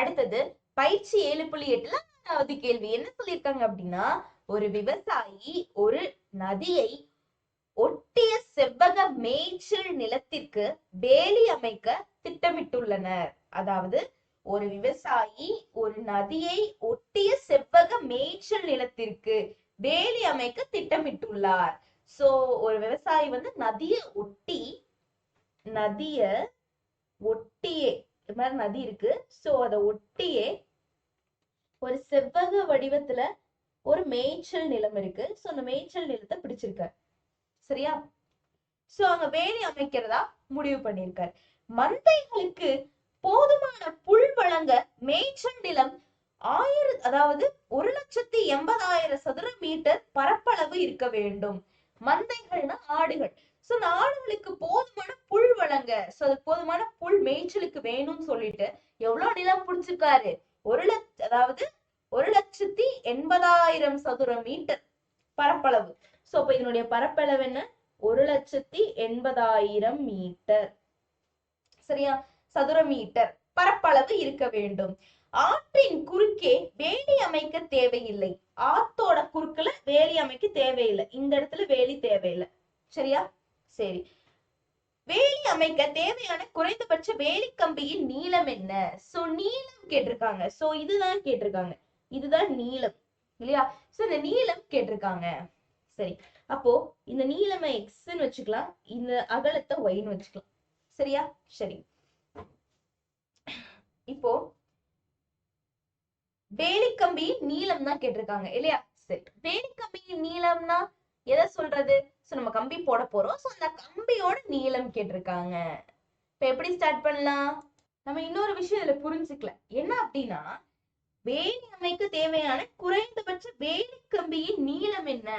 அடுத்தது பயிற்சி 7.8ல கேள்வி என்ன சொல்லியிருக்காங்க அப்படின்னா, ஒரு விவசாயி ஒரு நதியை ஒட்டிய செவ்வக மேய்ச்சல் நிலத்திற்கு வேலி அமைக்க திட்டமிட்டுள்ளனர். அதாவது ஒரு விவசாயி ஒரு நதியை ஒட்டிய செவ்வக மேய்ச்சல் நிலத்திற்கு வேலி அமைக்க திட்டமிட்டுள்ளார். சோ ஒரு விவசாயி வந்து நதியை ஒட்டியே இது மாதிரி நதி இருக்கு. சோ அதை ஒட்டியே ஒரு செவ்வக வடிவத்துல ஒரு மேய்ச்சல் நிலம் இருக்கு. சோ அந்த மேய்ச்சல் நிலத்தை பிடிச்சிருக்காரு. சரியா? சோ அங்க வேலி அமைக்கிறதா முடிவு பண்ணிருக்காரு. மந்தைகளுக்கு போதுமான புல் வழங்க மேய்ச்சல் நிலம் 1,80,000 சதுர மீட்டர் பரப்பளவு இருக்க வேண்டும். மந்தைகள்னா ஆடுகள். சோ அந்த ஆடுகளுக்கு போதுமான புல் வழங்க, சோ அது போதுமான புல் மேய்ச்சலுக்கு வேணும்னு சொல்லிட்டு எவ்வளவு நிலம் பிடிச்சிருக்காரு? 1,80,000 சதுர மீட்டர் பரப்பளவு. சோ அப்ப இதனுடைய பரப்பளவு என்ன? 1,80,000 மீட்டர். சரியா? சதுர மீட்டர் பரப்பளவு இருக்க வேண்டும். ஆற்றின் குறுக்கே வேலி அமைக்க தேவையில்லை. ஆத்தோட குறுக்குல வேலி அமைக்க தேவையில்லை. இந்த இடத்துல வேலி தேவையில்லை. சரியா? சரி. வேலி அமைக்க தேவையான குறைந்தபட்ச வேலி கம்பியின் நீளம் என்ன? சோ நீளம் கேட்டிருக்காங்க. சோ இதுதான் கேட்டிருக்காங்க. இதுதான் நீளம் இல்லையா? சோ இந்த நீளம் கேட்டிருக்காங்க. சரி, அப்போ இந்த நீளமை எக்ஸ்ன்னு வச்சுக்கலாம், இந்த அகலத்தை ஒய்ன்னு வச்சுக்கலாம். சரியா? சரி, இப்போ வேலிக்கம்பியின் நீளம் தான் கேட்டிருக்காங்க இல்லையா? சரி, வேலிக்கம்பியின் நீளம்னா எதை சொல்றது? சோ நம்ம கம்பி போட போறோம். சோ அந்த கம்பியோட நீளம் கேட்டிருக்காங்க. இப்ப எப்படி ஸ்டார்ட் பண்ணலாம்? நம்ம இன்னொரு விஷயம் இதுல புரிஞ்சுக்கல. என்ன அப்படின்னா, வேலி அமைக்க தேவையான குறைந்தபட்ச வேலி கம்பியின் நீளம் என்ன?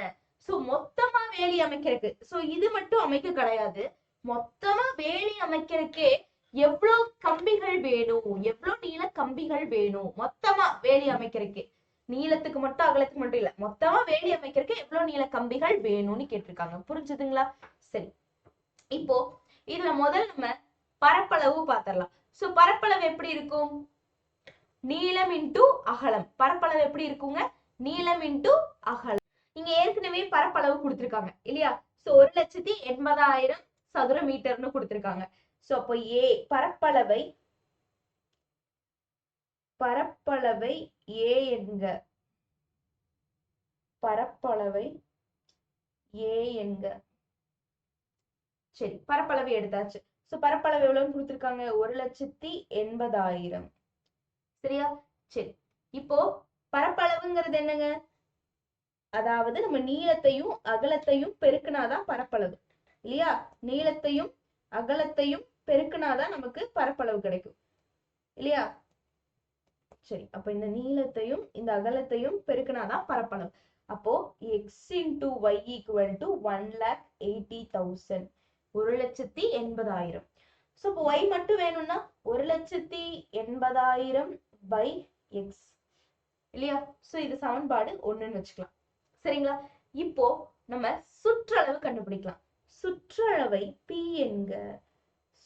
சோ மொத்தமா வேலி அமைக்கிறதுக்கு, சோ இது மட்டும் அமைக்க கிடையாது, மொத்தமா வேலி அமைக்கிறதுக்கே எவ்வளவு கம்பிகள் வேணும், எவ்வளவு நீள கம்பிகள் வேணும், மொத்தமா வேலி அமைக்கிறதுக்கு, நீளத்துக்கு மட்டும் அகலத்துக்கு மட்டும் இல்ல, மொத்தமா வேலி அமைக்கிறதுக்கு எவ்வளவு நீள கம்பிகள் வேணும்னு கேட்டிருக்காங்க. புரிஞ்சுதுங்களா? சரி, இப்போ இதுல முதல் நம்ம பரப்பளவு பாத்திரலாம். சோ பரப்பளவு எப்படி இருக்கும்? நீளம் இன்டு அகலம். பரப்பளவு எப்படி இருக்குங்க? நீளம் இன்டு அகலம். இங்க ஏற்கனவே பரப்பளவு கொடுத்திருக்காங்க இல்லையா? சோ 1,80,000 சதுர மீட்டர்னு கொடுத்திருக்காங்க. சோ அப்போ பரப்பளவை ஏ என்க. பரப்பளவை ஏ என்க. சரி, பரப்பளவு எடுத்தாச்சு. சோ பரப்பளவு எவ்வளவுன்னு கொடுத்திருக்காங்க? 1,80,000. சரியா? சரி, இப்போ பரப்பளவுங்கிறது என்னங்க? அதாவது நம்ம நீளத்தையும் அகலத்தையும் பெருக்கினாதான் பரப்பளவு இல்லையா? நீளத்தையும் அகலத்தையும் பெருக்கினாதான் நமக்கு பரப்பளவு கிடைக்கும் இல்லையா? சரி, அப்ப இந்த நீளத்தையும் இந்த அகலத்தையும் பெருக்கினாதான் பரப்பளவு. அப்போ x into y equal to 1,80,000. 1,80,000. So இப்போ y மட்டும் வேணும்னா 1,80,000 by x இல்லையா? சோ இது சமன்பாடு 1ன்னு வச்சுக்கலாம். சரிங்களா? இப்போ நம்ம சுற்றளவு கண்டுபிடிக்கலாம். சுற்றளவை P என்க.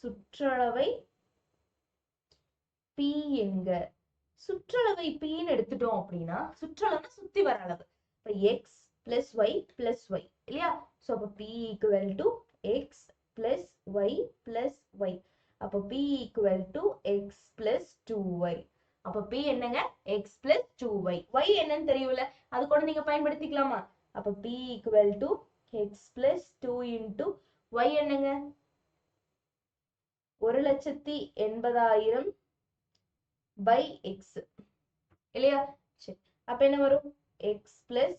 சுற்றளவை P என்க. சுற்றளவை Pன்னு எடுத்துட்டோம் அப்படின்னா, சுற்றளவு சுத்தி வர அளவு. இப்ப x plus y plus y இல்லையா? சோ அப்ப P equal to x plus y plus y. அப்ப P equal to x plus 2y. அப்ப P என்னங்க? x plus 2y. y என்னன்னு தெரியல, அது கூட நீங்க பயன்படுத்திக்கலாமா? அப்ப P equal to x plus 2 into y என்னங்க? 1,80,000 by x இல்லையா? சரி, அப்ப என்ன வரும்? x plus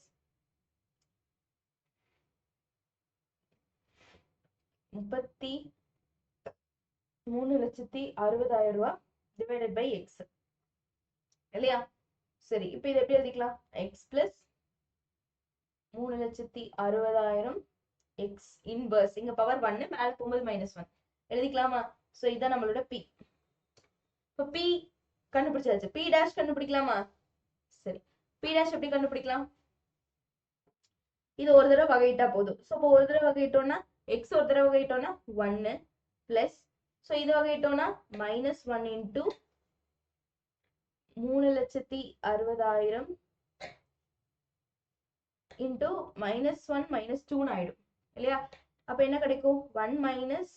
33,60,000 ரூபாய் divided by x இல்லையா? சரி, இப்ப இதை எப்படி எழுதிக்கலாம்? x plus 3,60,000 x inverse, இங்க பவர் 1 மேல போகும்போது -1 எழுதிக்கலாமா? சோ இதான் நம்மளோட p. இப்ப p கண்டுபிடிச்சாச்சு. p dash கண்டுபிடிக்கலாமா? சரி, p dash எப்படி கண்டுபிடிக்கலாம்? இது ஒரு தடவை வகையிட்டா போதும். சோ இப்போ ஒரு தடவை வகையிட்டோம்னா x ஒரு தடவை வகையிட்டோம்னா 1 பிளஸ், சோ இது வகையிட்டோம்னா -1 into 3,60,000 into -1 -2 ஆயிடும் இல்லையா? அப்ப என்ன கிடைக்கும்? 1 minus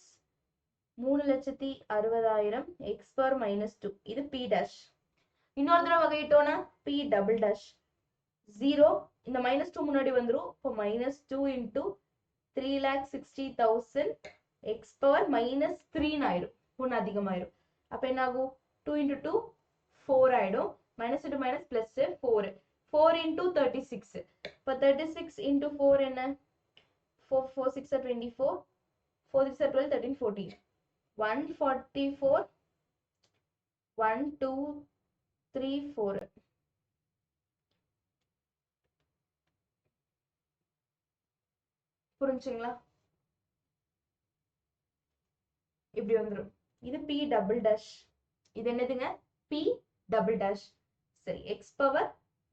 3,60,000 x power -2. இது p dash. இன்னொரு தடவை வகையிட்டோம்னா p double dash 0. இந்த -2 முன்னாடி வந்துரும். இப்போ -2 into 3,60,000 x power -3 ஆயிடும். 1 அதிகமாயிடும். அப்ப என்ன ஆகும்? 2 into 2 4 ஆயிடும். minus into minus plus 4. 4 into 36. இப்போ 36 into 4 என்ன? 4 4 6 are 24. 4 6 are 12, 13, 14. 144 1 2 3 4. புரிஞ்சுங்களா? இப்படி வந்துரும். இது p double dash. இது என்னதுங்க? p double dash. சரி, x power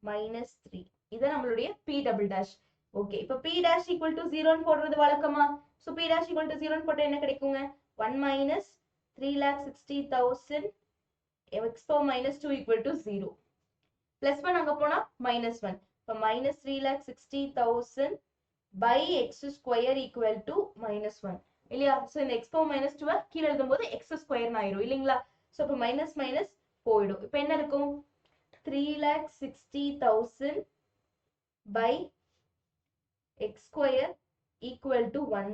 -3. இது நம்மளுடைய p double dash. ஓகே, இப்போ p dash equal to 0 ன்னு போடுறது வழக்கமா? So p dash equal to 0 ன்னு போட்டா என்ன கிடைக்குங்க? 1 minus 3,60,000 x power -2 equal to 0. Plus 1 அங்க போனா -1. இப்போ minus 3,60,000 by x square equal to -1. இல்லையா? So இந்த x power -2 கீழே எழுதும்போது x square ஆயிரும் இல்லைங்களா? So இப்போ minus minus போயிடும். இப்போ என்ன இருக்கும்? 3,60,000 by x square equal to 1.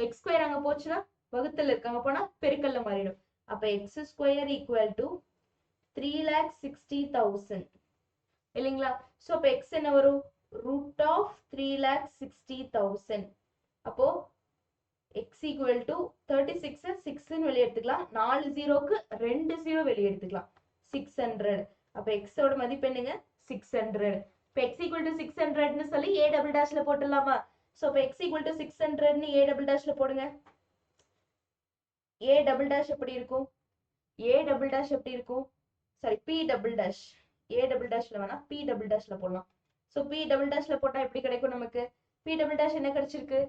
x square அங்க போச்சுன்னா வகுத்தல் இருக்கு, அங்க போனா பெருக்கல்ல மாறிடும். அப்ப x square equal to 3,60,000 இல்லைங்களா? சோ அப்ப x என்ன வரும்? root of 3,60,000. அப்போ x equal to 36 6 ன்னு வெளியே எடுத்துக்கலாம். 4 0க்கு 2 0 வெளியே எடுத்துக்கலாம். 600. அப்ப x ஓட மதிப்பு என்னங்க? 600. இப்ப x equal to 600 ன்னு சொல்லி a double dash ல போட்டுடலாமா? சோ அப்ப x equal to 600 ன்னு a double dash ல போடுங்க. a double dash எப்படி இருக்கும்? a double dash எப்படி இருக்கும்? Sorry, p double dash. a double dash ல வேணா p double dash ல போடலாம். சோ p double dash ல போட்டா எப்படி கிடைக்கும் நமக்கு? p double dash என்ன கிடைச்சிருக்கு?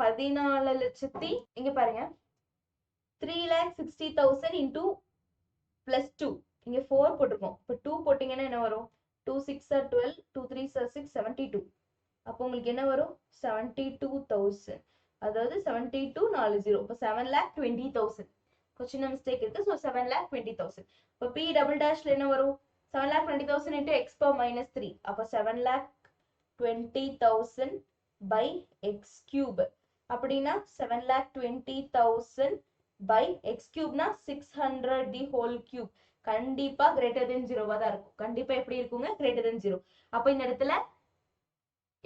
14 லட்சத்தி, இங்க பாருங்க, 3,60,000 into plus 2. இங்க 4 போட்டிருக்கோம். இப்போ 2 போட்டீங்கன்னா என்ன வரும்? 2 6 are 12, 2 3 are 6, 72. அப்போ உங்களுக்கு என்ன வரும்? 72,000. அதாவது 72 40. இப்போ 7,20,000. சின்ன மிஸ்டேக் இருக்கு. ஸோ 7,20,000. இப்போ p double dashல என்ன வரும்? 7,20,000 into x power -3. அப்போ 7,20,000 by x cube. அப்படின்னா 7,20,000 by x cube னா 600 the whole cube. கண்டிப்பா greater than 0 தான் இருக்கும். கண்டிப்பா எப்படி இருக்குங்க? greater than 0. அப்ப இந்த இடத்துல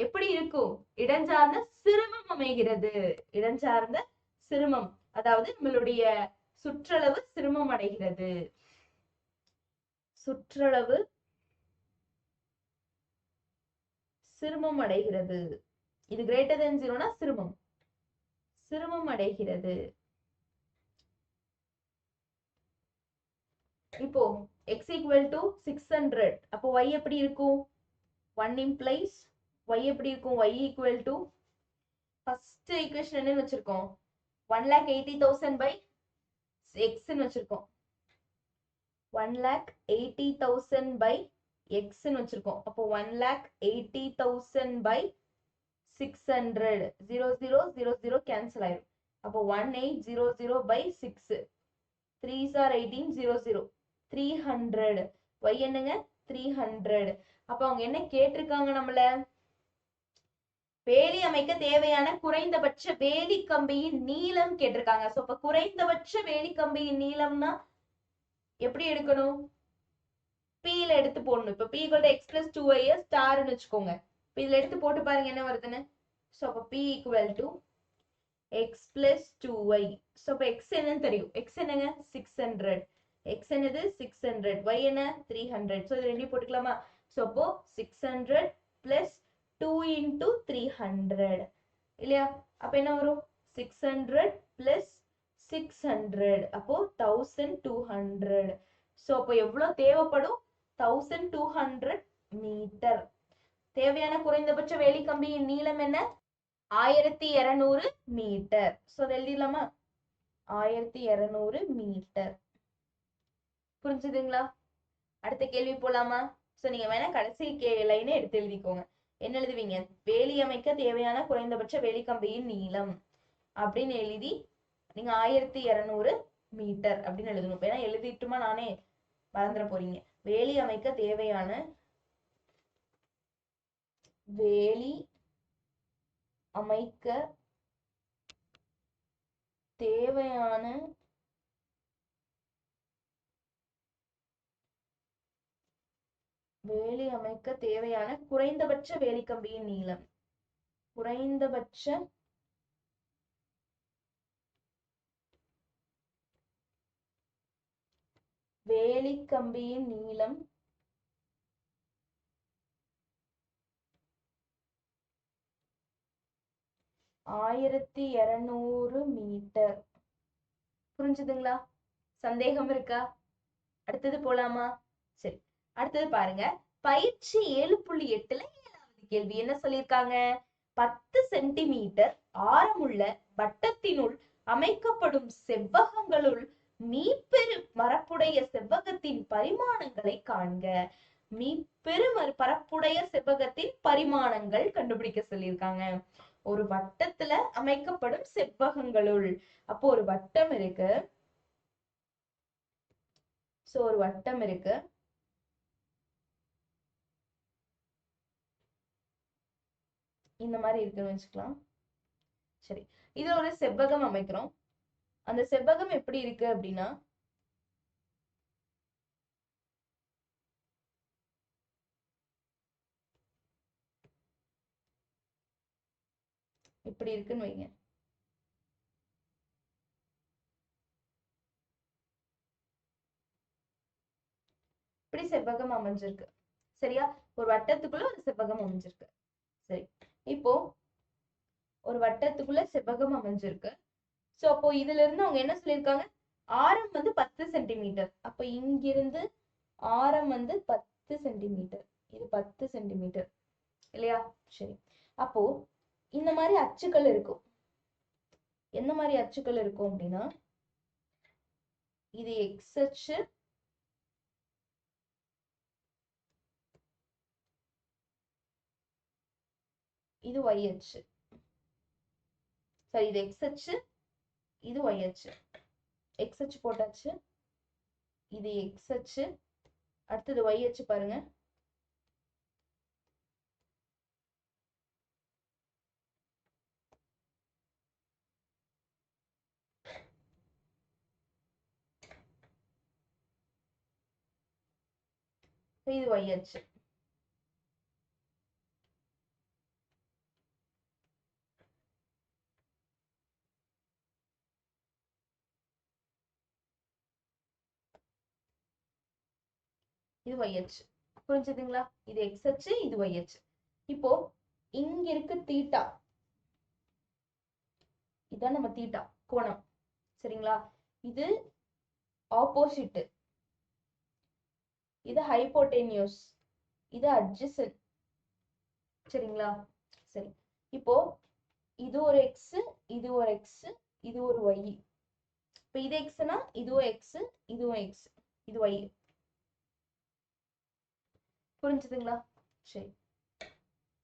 எப்படி இருக்கும்? இடஞ்சார்ந்த சிறுமம் அமைகிறது. இடஞ்சார்ந்த சிறுமம், அதாவது நம்மளுடைய சுற்றளவு சிறுமம் அடைகிறது. சுற்றளவு சிறுமம் அடைகிறது. இது greater than 0னா சிறுமம், சிறுமம் அடைகிறது. இப்போ x equal to 600. அப்போ y எப்படி இருக்கும்? 1 implies y எப்படி இருக்கும்? y equal to, first equation என்னன்னு வச்சிருக்கோம்? 1,80,000 by x ன்னு வச்சிருக்கோம். 1,80,000 by x ன்னு வச்சிருக்கோம். அப்போ 1,80,000 by 600. 0 0 0 0 cancel ஆயிரும். அப்போ 1,800 by 6. 3s are 18, 0 0. 300. y என்னங்க? 300. அப்ப அவங்க என்ன கேட்டிருக்காங்க நம்மள? வேலி அமைக்க தேவையான குறைந்தபட்ச வேலி கம்பியின் நீளம் கேட்டிருக்காங்க. சோ அப்ப குறைந்தபட்ச வேலி கம்பியின் நீளம்னா எப்படி எடுக்கணும்? p ல எடுத்து போடணும். இப்ப p equal to x plus 2y ஸ்டார்னு வச்சுக்கோங்க. இதுல எடுத்து போட்டு பாருங்க என்ன வருதுன்னு. சோ அப்ப p equal to x plus 2y. So அப்ப x என்னன்னு தெரியும். x என்னங்க? 600. x என்னது? 600. y என்ன? 300. சோ இது ரெண்டையும் போட்டுக்கலாமா? சோ அப்போ 600 plus 2 into 300 இல்லையா? அப்ப என்ன வரும்? 600 plus 600. அப்போ 1200. சோ அப்போ எவ்வளவு தேவைப்படும்? 1200 மீட்டர். தேவையான குறைந்தபட்ச வேலி கம்பியின் நீளம் என்ன? 1200 மீட்டர். சோ அதை எழுதிடலாமா? 1200 மீட்டர். புரிஞ்சுதுங்களா? அடுத்த கேள்வி போலாமா? சோ நீங்க வேணா கடைசி லைனை எடுத்து எழுதிக்கோங்க. என்ன எழுதுவீங்க? வேலி அமைக்க தேவையான குறைந்தபட்ச வேலிக்கம்பியின் நீளம் அப்படின்னு எழுதி நீங்க 1200 மீட்டர் அப்படின்னு எழுதணும். வேணா எழுதிட்டுமா? நானே மறந்துட போறீங்க. வேலி அமைக்க தேவையான வேலி அமைக்க தேவையான வேலி அமைக்க தேவையான குறைந்தபட்ச வேலிக்கம்பியின் நீளம். குறைந்தபட்ச வேலிக்கம்பியின் நீளம் 1200 மீட்டர். புரிஞ்சுதுங்களா? சந்தேகம் இருக்கா? அடுத்தது போலாமா? சரி, அடுத்தது பாருங்க. பயிற்சி 7.8ல 7வது கேள்வி என்ன சொல்லியிருக்காங்க? 10 சென்டிமீட்டர் ஆரமுள்ள வட்டத்தினுள் அமைக்கப்படும் செவ்வகங்களுள் மீப்பெரு பரப்புடைய செவ்வகத்தின் பரிமாணங்களை காண்க. மீப்பெரு பரப்புடைய செவ்வகத்தின் பரிமாணங்கள் கண்டுபிடிக்க சொல்லியிருக்காங்க. ஒரு வட்டத்துல அமைக்கப்படும் செவ்வகங்களுள். அப்போ ஒரு வட்டம் இருக்கு. சோ ஒரு வட்டம் இருக்கு. இந்த மாதிரி இருக்குன்னு வச்சுக்கலாம். சரி, இது ஒரு செவ்வகம் அமைக்கிறோம். அந்த செவ்வகம் எப்படி இருக்கு அப்படின்னா, இப்படி இருக்குன்னு வைங்க. இப்படி செவ்வகம் அமைஞ்சிருக்கு. சரியா? ஒரு வட்டத்துக்குள்ள ஒரு செவ்வகம் அமைஞ்சிருக்கு. சரி, இப்போ ஒரு வட்டத்துக்குள்ள செவ்வகம் அமைஞ்சிருக்கு. சோ அப்போ இதுல இருந்து அவங்க என்ன சொல்லியிருக்காங்க? ஆரம் வந்து 10 சென்டிமீட்டர். அப்ப இங்கிருந்து ஆரம் வந்து 10 சென்டிமீட்டர். இது 10 சென்டிமீட்டர் இல்லையா? சரி, அப்போ இந்த மாதிரி அச்சுக்கள் இருக்கும். எந்த மாதிரி அச்சுக்கள் இருக்கும் அப்படின்னா, இது எக்ஸ் அச்சு, இது ஒய் அச்சு. சரி, இது எக்ஸ் அச்சு, இது ஒய் அச்சு. எக்ஸ் அச்சு போட்டாச்சு. இது எக்ஸ் அச்சு. அடுத்தது ஒய் அச்சு பாருங்க. இது ஒய் அச்சு. இது ஒய் அச்சு. புரிஞ்சுதுங்களா? இது எக்ஸ் அச்சு, இது ஒய் அச்சு. இப்போ இங்க இருக்கு தீட்டா. இதான் நம்ம தீட்டா கோணம். சரிங்களா? இது ஆப்போசிட், இது ஹைபோடெனியூஸ், இது அட்ஜசன்ட். சரிங்களா? சரி, இப்போ இது ஒரு எக்ஸ், இது ஒரு எக்ஸ், இது ஒரு ஒய். இப்போ இது எக்ஸ்னா இதுவும் எக்ஸ், இதுவும் எக்ஸ், இது ஒய். புரிஞ்சுதுங்களா? சரி,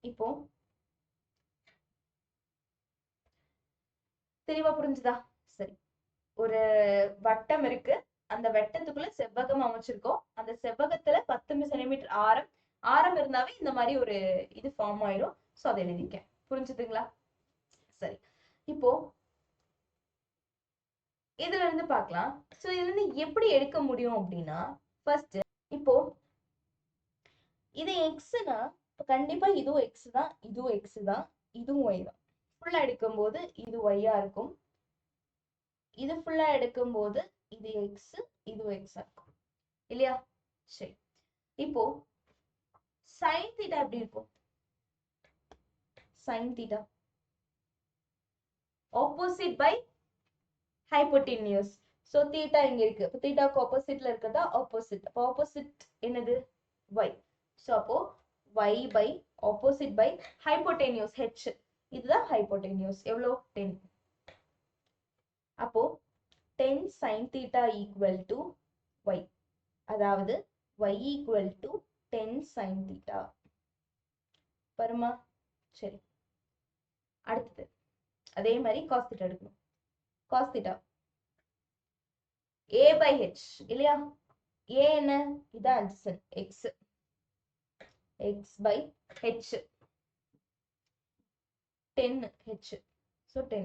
இப்போ தெளிவா புரிஞ்சுதா? சரி, ஒரு வட்டம் இருக்கு. அந்த வட்டத்துக்குள்ள செவ்வகம் அமைச்சிருக்கோம். அந்த செவ்வகத்துல 10 சென்டிமீட்டர் ஆரம். ஆரம் இருந்தாவே இந்த மாதிரி ஒரு இது ஃபார்ம் ஆயிரும். சோ அதை எழுதிக்க. புரிஞ்சுதுங்களா? சரி, இப்போ இதுல இருந்து பார்க்கலாம். சோ இதுல இருந்து எப்படி எடுக்க முடியும் அப்படின்னா, ஃபர்ஸ்ட் இப்போ இது எக்ஸ்னா கண்டிப்பா இதுவும் எக்ஸ் தான், இதுவும் எக்ஸ் தான், இதுவும் ஒய் தான். ஃபுல்லா எடுக்கும்போது இது ஒய்யா இருக்கும். இது ஃபுல்லா எடுக்கும்போது இது எக்ஸ், இது எக்ஸா இருக்கும் இல்லையா? சரி, இப்போ sin தீட்டா எப்படி இருக்கும்? sin theta opposite by hypotenuse. So theta இங்க இருக்கு. அப்ப தீட்டாக்கு ஆப்போசிட்ல இருக்கதா ஆப்போசிட். அப்ப ஆப்போசிட் என்னது? y. சோ அப்போ y by opposite by hypotenuse h. இதுதான் ஹைபோடெனியூஸ். எவ்வளோ? 10. அப்போ 10 sin theta equal to y. அதாவது y equal to 10 sin theta. Burma சரி அடுத்தது அதே மாதிரி cos theta எடுக்கணும். cos theta a by h இல்லையா? a என்ன? இதான் adjacent x by h 10 h so 10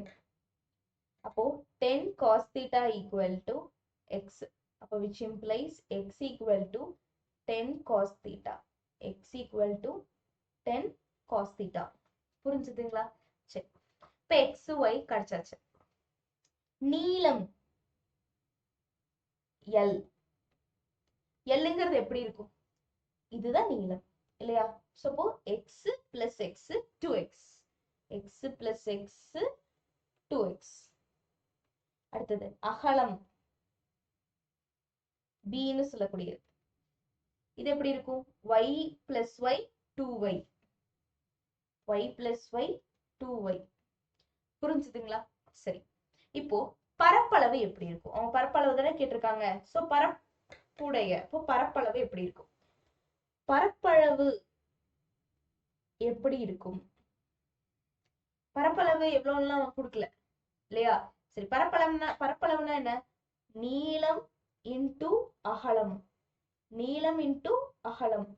அப்போ 10 cos theta equal to x அப்போ which implies x equal to 10 cos theta x equal to 10 cos theta புரிஞ்சுதுங்களா? சரி இப்போ x y கிடைச்சாச்சு. நீளம் L Lங்கிறது எப்படி இருக்கும்? இதுதான் நீளம் இல்லையா? So x plus x 2x x plus x 2x. அடுத்தது அகலம் b ன்னு சொல்லக்கூடியது. இது எப்படி இருக்கும்? y plus y 2y y plus y 2y. புரிஞ்சுதுங்களா? சரி இப்போ பரப்பளவு எப்படி இருக்கும்? அவங்க பரப்பளவு தானே கேட்டிருக்காங்க. சோ பரப்புடைய இப்போ பரப்பளவு எப்படி இருக்கும்? பரப்பளவு எப்படி இருக்கும்? பரப்பளவு எவ்வளவுலாம் கொடுக்கல இல்லையா? சரி பரப்பளவுனா என்ன? நீளம் இன்டு அகலம். நீளம் இன்டு அகலம்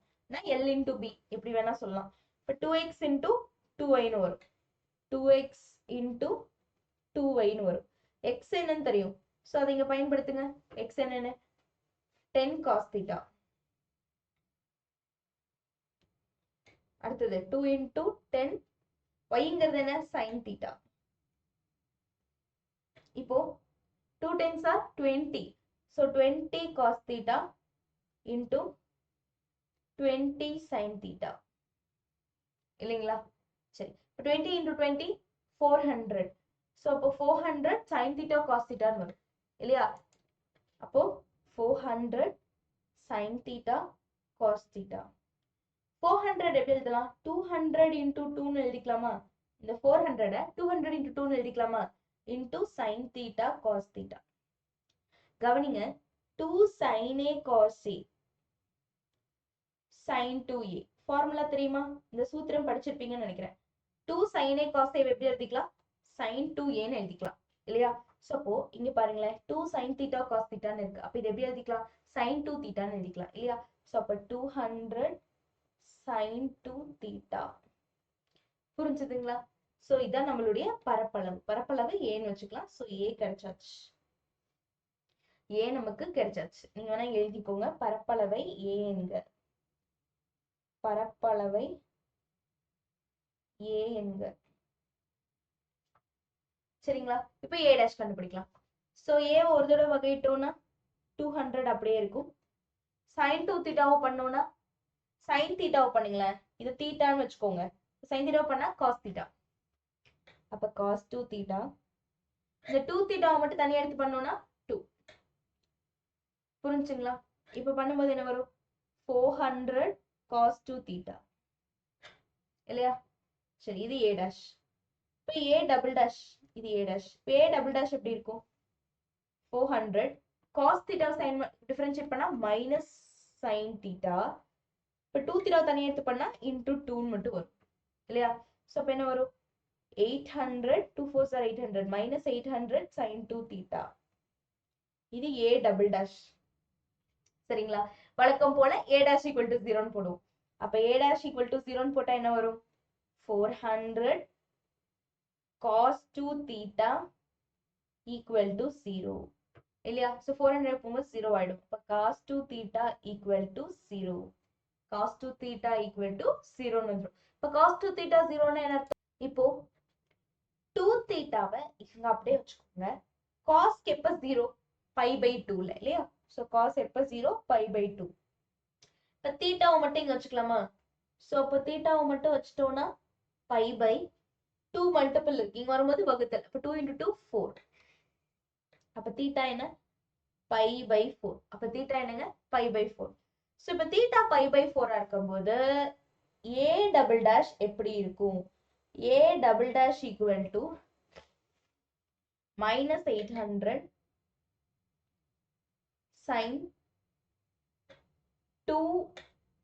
L இன்டு b எப்படி வேணா சொல்லலாம். இப்போ 2x இன்டு 2y ன்னு வரும். 2x இன்டு 2y ன்னு வரும். x என்னன்னு தெரியும். சோ அதை இங்க பயன்படுத்துங்க. x என்னன்னு 10 cos theta. அடுத்தது 2 இன்டு 10 yங்கிறது என்ன? sin theta. இப்போ 2 10s are 20. So 20 cos theta into 20 sin theta. இல்லைங்களா? சரி 20 into 20 400. So அப்போ 400 sin theta cos theta வரும் இல்லையா? அப்போ 400 sin theta cos theta. 400 எப்படி எழுதலாம்? 200 into 2 ன்னு எழுதிக்கலாமா? இந்த 400 200 into 2 ன்னு எழுதிக்கலாமா? into sin theta cos theta. கவனிங்க 2 sin a cos a sin 2a formula தெரியுமா? இந்த சூத்திரம் படிச்சிருப்பீங்கன்னு நினைக்கிறேன். 2 sin a cos a எப்படி எழுதிக்கலாம்? sin 2a ன்னு எழுதிக்கலாம் இல்லையா? சோ அப்போ இங்க பாருங்களேன் 2 sin theta cos theta ன்னு இருக்கு. அப்ப இது எப்படி எழுதிக்கலாம்? sin 2 theta ன்னு எழுதிக்கலாம் இல்லையா? சோ அப்ப 200 sin 2 theta. புரிஞ்சுதுங்களா? சோ இதான் நம்மளுடைய பரப்பளவு. பரப்பளவு ஏன்னு வச்சுக்கலாம். சோ a கிடைச்சாச்சு. a நமக்கு கிடைச்சாச்சு. நீங்க வேணா எழுதிக்கோங்க. பரப்பளவை a என்க. பரப்பளவை a என்க. சரிங்களா? இப்போ a dash கண்டுபிடிக்கலாம். சோ a ஒரு தடவை வகையிட்டோம்னா 200 அப்படியே இருக்கும். sin 2 theta பண்ணோம்னா sin theta பண்ணுங்களேன். இது தீட்டான்னு வச்சுக்கோங்க. sin theta பண்ணா cos theta. அப்ப cos 2 theta. இந்த 2 theta மட்டும் தனியா எடுத்து பண்ணோம்னா 2. புரிஞ்சுங்களா? இப்ப பண்ணும்போது என்ன வரும்? 400 cos 2 theta. இல்லையா? சரி இது a dash. இப்ப a double dash இது a dash. இப்ப a double dash எப்படி இருக்கும்? 400 cos theta sin டிஃபரன்ஷியேட் பண்ணா minus sin theta. இப்ப 2 theta தனியா எடுத்து பண்ணா into 2 ன்னு மட்டும் வரும் இல்லையா? சோ அப்ப என்ன வரும்? 800 2 4s are 800 minus 800 sin 2 theta. இது a double dash. சரிங்களா? வழக்கம் போல a dash equal to 0 ன்னு போடுவோம். அப்ப a dash equal to 0 ன்னு போட்டா என்ன வரும்? 400 cos 2 theta equal to 0 இல்லையா? சோ 400 போகும்போது 0 ஆயிடும். அப்ப cos 2 theta equal to 0. cos 2 theta equal to 0 ன்னு வந்துரும். இப்ப cos 2 theta 0 ன்னா என்ன அர்த்தம்? இப்போ 2 thetaவை இங்க அப்படியே வச்சுக்கோங்க. cos எப்ப 0? pi by 2 ல இல்லையா? சோ cos எப்ப 0? pi by 2. இப்ப தீட்டாவை மட்டும் இங்க வச்சுக்கலாமா? சோ அப்ப தீட்டாவை மட்டும் வச்சுட்டோம்னா pi by 2 மல்டிபிள் இருக்கு. இங்க வரும்போது வகுத்தல். அப்ப 2 into 2 4. அப்ப தீட்டா என்ன? pi by 4. அப்ப தீட்டா என்னங்க? pi by 4. சோ இப்ப தீட்டா pi by 4 இருக்கும்போது a double dash எப்படி இருக்கும்? a double dash equal to minus 800 sin 2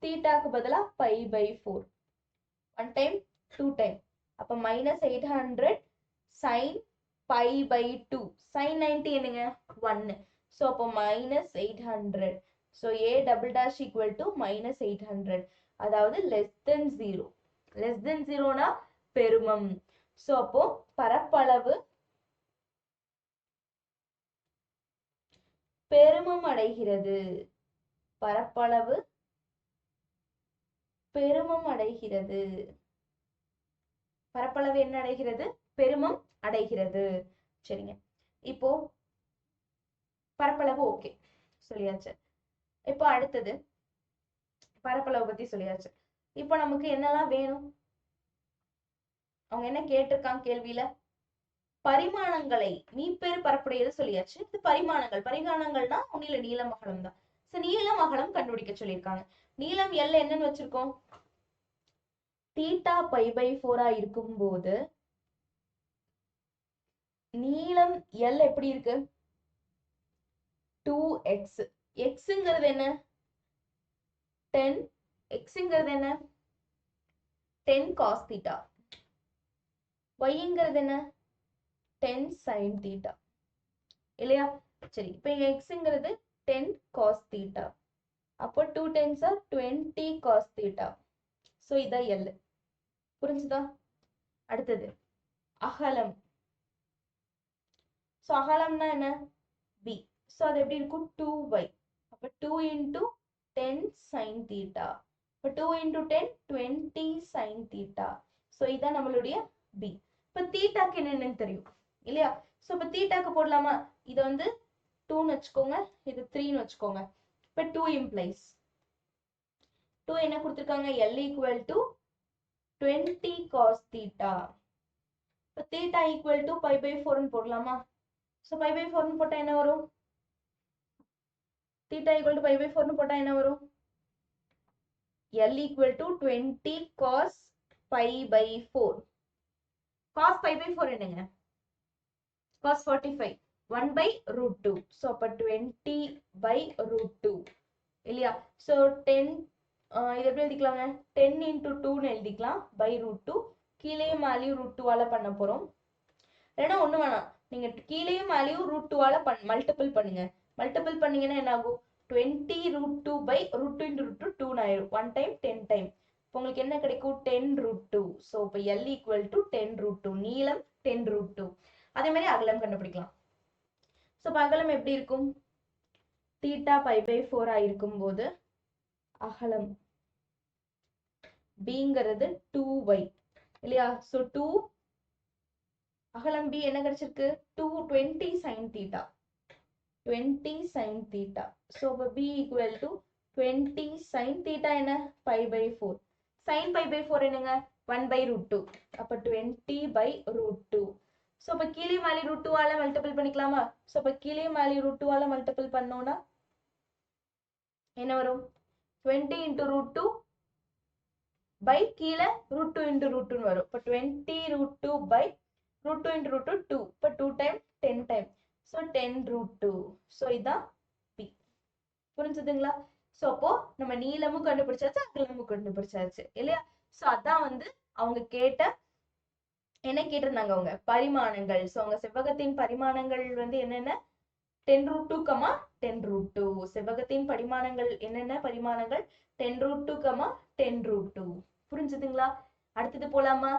தீட்டாக்கு பதிலா π/4 1 டைம் 2 டைம் அப்ப -800 sin π/2 sin 90 என்னங்க 1 so அப்போ -800 so a double dash equal to -800 அதாவது less than 0 னா பெருமம் so அப்போ பரப்பளவு பெருமம் அடைகிறது பரப்பளவு பெருமம் அடைகிறது பரப்பளவு என்ன அடைகிறது பெருமம் அடைகிறது சரிங்க இப்போ பரப்பளவு ஓகே சொல்லியாச்சு இப்போ அடுத்தது பரப்பளவு பத்தி சொல்லியாச்சு இப்போ நமக்கு என்னெல்லாம் வேணும் அவங்க என்ன கேட்டிருக்காங்க கேள்வியில பரிமாணங்களை மீப்பெரு பரப்புடையது சொல்லியாச்சு இது பரிமாணங்கள்னா ஒன்னில நீளம் அகலம் தான் சோ நீளம் அகலம் கண்டுபிடிக்க சொல்லியிருக்காங்க நீளம் எல் என்னன்னு வச்சிருக்கோம் தீட்டா π/4 இருக்கும்போது நீளம் எல் எப்படி இருக்கு 2x xங்கிறது என்ன 10 xங்கிறது என்ன 10 cos theta yங்கிறது என்ன 10 sin theta இல்லையா சரி இப்போ xங்கிறது 10 cos theta அப்போ 2 10s are 20 cos theta so இத L புரிஞ்சுதா அடுத்தது அகலம் சோ அகலம்னா என்ன b சோ அது எப்படி இருக்கும் 2y அப்ப 2 into 10 sin theta அப்ப 2 into 10 20 sin theta சோ இதான் நம்மளுடைய b இப்ப தீட்டாக்கு என்னன்னு தெரியும் இல்லையா சோ இப்ப தீட்டாக்கு போடலாமா இது வந்து 2 ன்னு வெச்சுக்கோங்க இது 3 ன்னு வெச்சுக்கோங்க இப்ப 2 implies 2 என்ன கொடுத்திருக்காங்க L equal to 20 cos theta இப்ப theta equal to π/4 ன்னு போடலாமா சோ π/4 ன்னு போட்டா என்ன வரும் theta equal to π/4 ன்னு போட்டா என்ன வரும் L equal to 20 cos π/4 cos π/4 என்னங்க cos 45 1/√2 so அப்ப 20/√2 இல்லையா so 10 இது எப்படி எழுதிக்கலாங்க 10 into 2 ன்னு எழுதிக்கலாம் /√2 கீழேயும் மேலேயும் √2 ஆல பண்ண போறோம் ஏன்னா ஒண்ணு வேணாம் நீங்க கீழேயும் மேலேயும் √2 ஆல மல்டிபிள் பண்ணுங்க மல்டிபிள் பண்ணீங்கன்னா என்ன ஆகும் 20√2 into √2 ன்னு ஆயிரும் 1 time 10 time உங்களுக்கு என்ன கிடைக்கும் 10√2 so இப்ப L equal to 10√2 நீளம் 10√2 அதே மாதிரி அகலம் கண்டுபிடிக்கலாம் சோ அகலம் எப்படி இருக்கும் தீட்டா π/4 ஆயிருக்கும் போது அகலம் bங்கிறது 2y இல்லையா சோ 2 அகலம் b என்ன கிடைச்சிருக்கு 220 sin theta 20 sin theta so b equal to 20 sin theta என்ன π/4 sin π/4 என்னங்க 1/√2 அப்ப 20/√2 so அப்ப கீழே மேலே √2 ஆல மல்டிபிள் பண்ணிக்கலாமா so அப்ப கீழே மேலே √2 ஆல மல்டிபிள் பண்ணோம்னா என்ன வரும் 20 into √2 by கீழே √2 into √2 ன்னு வரும் அப்ப 20√2 by √2 into √2 2 இப்ப 2 time 10 time so 10√2 so இதான் p புரிஞ்சுதுங்களா சோ அப்போ நம்ம நீளமும் கண்டுபிடிச்சாச்சு அகலமும் கண்டுபிடிச்சாச்சு இல்லையா சோ அதான் வந்து அவங்க கேட்ட என்ன கேட்டிருந்தாங்க அவங்க பரிமாணங்கள் சோ அவங்க செவ்வகத்தின் பரிமாணங்கள் வந்து என்னென்ன 10√2, 10√2 செவ்வகத்தின் பரிமாணங்கள் என்னென்ன பரிமாணங்கள் 10√2, 10√2 புரிஞ்சுதுங்களா அடுத்தது போலாமா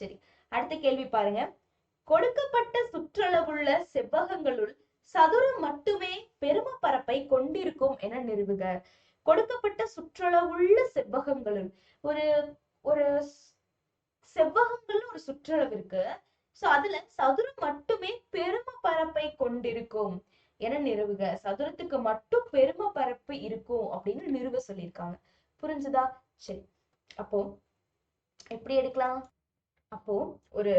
சரி அடுத்த கேள்வி பாருங்க கொடுக்கப்பட்ட சுற்றளவுள்ள செவ்வகங்களுள் சதுரம் மட்டுமே பெரும பரப்பை கொண்டிருக்கும் என நிறுவுக கொடுக்கப்பட்ட சுற்றளவுள்ள செவ்வகங்களுள் ஒரு ஒரு செவ்வகங்கள்னு ஒரு சுற்றளவு இருக்கு சோ அதுல சதுரம் மட்டுமே பெரும பரப்பை கொண்டிருக்கும் என நிறுவுக சதுரத்துக்கு மட்டும் பெரும பரப்பு இருக்கும் அப்படின்னு நிறுவ சொல்லியிருக்காங்க புரிஞ்சுதா சரி அப்போ எப்படி எடுக்கலாம் அப்போ ஒரு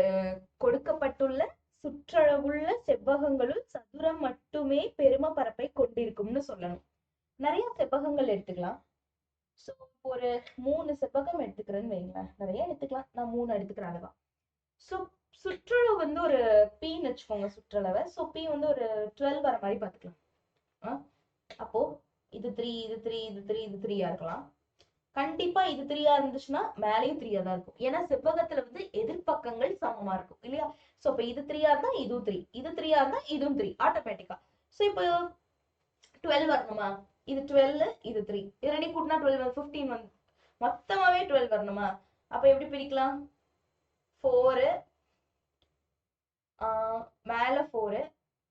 கொடுக்கப்பட்டுள்ள சுற்றளவுள்ள செவ்வகங்களுள் சதுரம் மட்டுமே பெரும பரப்பை கொண்டிருக்கும்னு சொல்லணும் நிறைய செவ்வகங்கள் எடுத்துக்கலாம் சோ ஒரு 3 செவ்வகம் எடுத்துக்கிறேன்னு வைங்களேன் நிறைய எடுத்துக்கலாம் நான் 3 எடுத்துக்கிறேன் அளவா சோ சுற்றளவு வந்து ஒரு பீன்னு வச்சுக்கோங்க சுற்றளவை சோ பி வந்து ஒரு 12 வர மாதிரி பாத்துக்கலாம் அப்போ இது 3 இது 3 இது 3 இது 3 இருக்கலாம். கண்டிப்பா இது 3 இருந்துச்சுன்னா மேலேயும் 3 தான் இருக்கும். ஏன்னா செவ்வகத்துல வந்து எதிர்பக்கங்கள் சமமா இருக்கும் இல்லையா? சோ இப்ப இது 3 இருந்தா இதுவும் 3, இது 3 இருந்தா இதுவும் 3 ஆட்டோமேட்டிக்கா. சோ இப்போ 12 வரணுமா? இது 12 இது 3 இது ரெண்டையும் கூட்டினா 12 15 வந்து மொத்தமாவே 12 வரணுமா? அப்ப எப்படி பிரிக்கலாம்? 4 மேல 4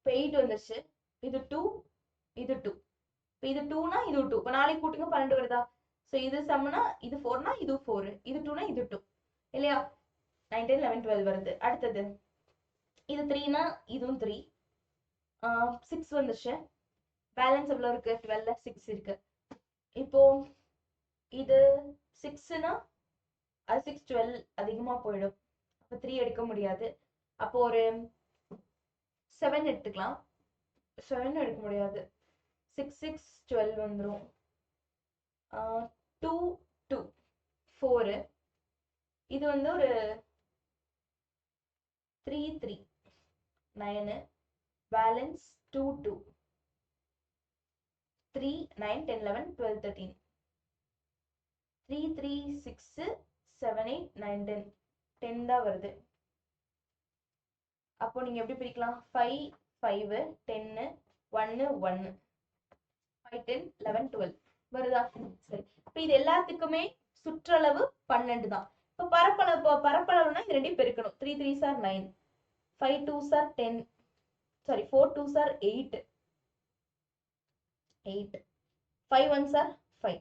8 வந்துருச்சு. இது 2 இது 2 இப்போ இது 2னா இது 2 இப்போ நாளைக்கு கூட்டுங்க 12 வருதா? சோ இது சம்னா இது 4னா இது 4 இது 2னா இது 2 இல்லையா? 9 10 11 12 வருது. அடுத்தது இது 3னா இதுவும் 3 6 வந்துருச்சு. பேலன்ஸ் எவ்வளவு இருக்கு? 12ல 6 இருக்கு. இப்போ இது 6னா அது 6 12 அதிகமா போயிடும். அப்ப 3 எடுக்க முடியாது. அப்போ ஒரு 7 எடுத்துக்கலாம். 7 எடுக்க முடியாது. 6 6 12 வந்துரும். 2 2 4 இது வந்து ஒரு 3 3 9 பேலன்ஸ் 2 2 3 9 10 11 12 13 3 3 6 7 8 9 10 10 தான் வருது. அப்போ நீங்க எப்படி பிரிக்கலாம்? 5 5 10 1 1 5 10 11 12 வருதா? சரி, இப்போ இது எல்லாத்துக்குமே சுற்றளவு 12 தான். இப்போ பரப்பளவுனா இது ரெண்டையும் பெருக்கணும். 3 3s are 9, 5 2s are 10, sorry 4 2s are 8, 5 1s are 5.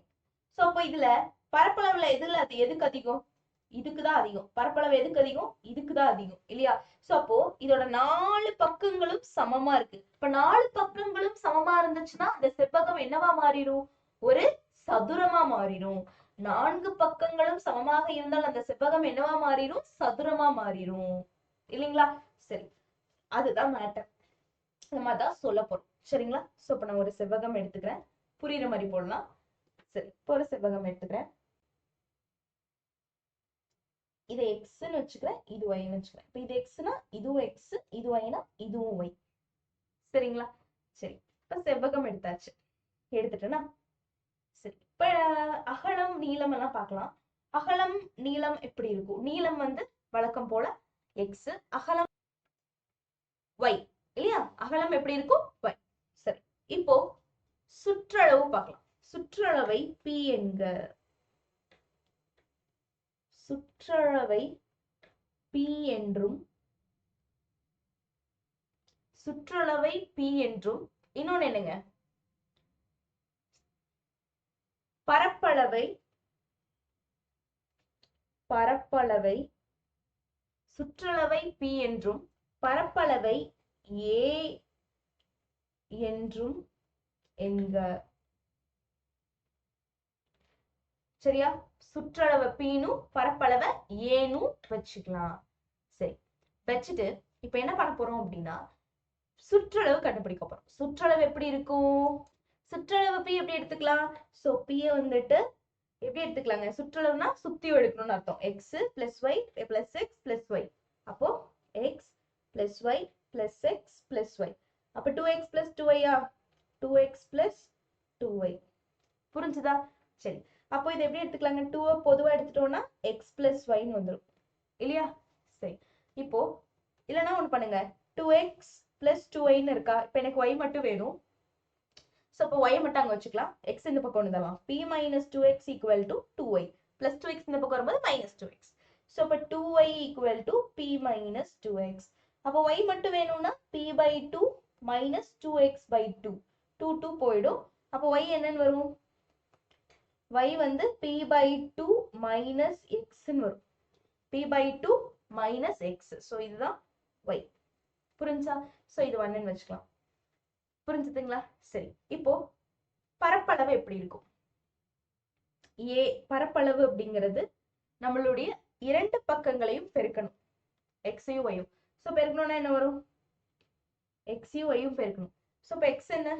So அப்போ இதுல பரப்பளவுல எதுக்கு அதிகம்? இதுக்குதான் அதிகம். பரப்பளவு எதுக்கு அதிகம்? இதுக்குதான் அதிகம் இல்லையா? சோ அப்போ இதோட 4 பக்கங்களும் சமமா இருக்கு. இப்ப 4 பக்கங்களும் சமமா இருந்துச்சுன்னா அந்த செவ்வகம் என்னவா மாறிடும்? ஒரு சதுரமா மாறிடும். 4 பக்கங்களும் சமமாக இருந்தால் அந்த செவ்வகம் என்னவா மாறிடும்? சதுரமா மாறிடும் இல்லைங்களா? சரி, அதுதான் மேட்டர். நம்ம தான் சொல்ல போறோம் சரிங்களா? சோ இப்ப நான் ஒரு செவ்வகம் எடுத்துக்கிறேன், புரியுற மாதிரி போடலாம். சரி, இப்போ ஒரு செவ்வகம் எடுத்துக்கிறேன். இதை எக்ஸ்ன்னு வச்சுக்கிறேன், இது ஒய்ன்னு வச்சுக்கிறேன். இப்போ இது எக்ஸ்னா இதுவும் எக்ஸ், இது ஒய்னா இதுவும் ஒய். சரிங்களா? சரி, இப்போ செவ்வகம் எடுத்தாச்சு. எடுத்துட்டேன்னா சரி, இப்போ அகலம் நீளம் எல்லாம் பார்க்கலாம். அகலம் நீளம் எப்படி இருக்கும்? நீளம் வந்து வழக்கம் போல எக்ஸ், அகலம் ஒய் இல்லையா? அகலம் எப்படி இருக்கும்? ஒய். சரி, இப்போ சுற்றளவு பார்க்கலாம். சுற்றளவை பி என்க. சுற்றளவை பி என்றும் சுற்றளவை பி என்றும் இன்னொன்னு என்னங்க? பரப்பளவை சுற்றளவை பி என்றும் பரப்பளவை ஏ என்றும் என்க. சரியா? சுற்றளவு பீனும் பரப்பளவை ஏனும் வச்சுக்கலாம். சரி, வச்சுட்டு இப்ப என்ன பண்ண போறோம் அப்படின்னா சுற்றளவு கண்டுபிடிக்க போறோம். சுற்றளவு எப்படி இருக்கும்? சுற்றளவு பி எப்படி எடுத்துக்கலாம்? சோ பிய வந்துட்டு எப்படி எடுத்துக்கலாங்க? சுற்றளவுனா சுத்தியும் எடுக்கணும்னு அர்த்தம். X plus y plus x plus y. அப்போ x plus y plus x plus y. அப்ப 2x plus 2yயா? 2x plus 2y. புரிஞ்சுதா? சரி, அப்போ இதை எப்படி எடுத்துக்கலாங்க? 2 பொதுவா எடுத்துட்டோம்னா எக்ஸ் பிளஸ் ஒய்ன்னு வந்துடும் இல்லையா? சரி, இப்போ இல்லைன்னா ஒண்ணு பண்ணுங்க, 2x பிளஸ் 2yன்னு இருக்கா? இப்போ எனக்கு y மட்டும் வேணும். சோ இப்போ y மட்டும் அங்க வச்சுக்கலாம். x இந்த பக்கம் கொண்டு வரலாம். p minus 2x equal to 2y plus 2x இந்த பக்கம் வரும்போது minus 2x. சோ இப்போ 2y equal to p minus 2x. அப்போ y மட்டும் வேணும்னா p by 2 minus 2x by 2. 2 போயிடும். அப்போ y என்னன்னு வரும்? y வந்து p by 2 minus xன்னு வரும். p by 2 minus x. So இதுதான் y. புரிஞ்சா? சோ இது 1ன்னு வச்சுக்கலாம். புரிஞ்சுதுங்களா? சரி, இப்போ பரப்பளவு எப்படி இருக்கும்? ஏ பரப்பளவு அப்படிங்கிறது நம்மளுடைய இரண்டு பக்கங்களையும் பெருக்கணும், எக்ஸையும் ஒய்யும். சோ பெருக்கணும்னா என்ன வரும்? எக்ஸையும் ஒய்யும் பெருக்கணும். சோ இப்போ எக்ஸ் என்ன?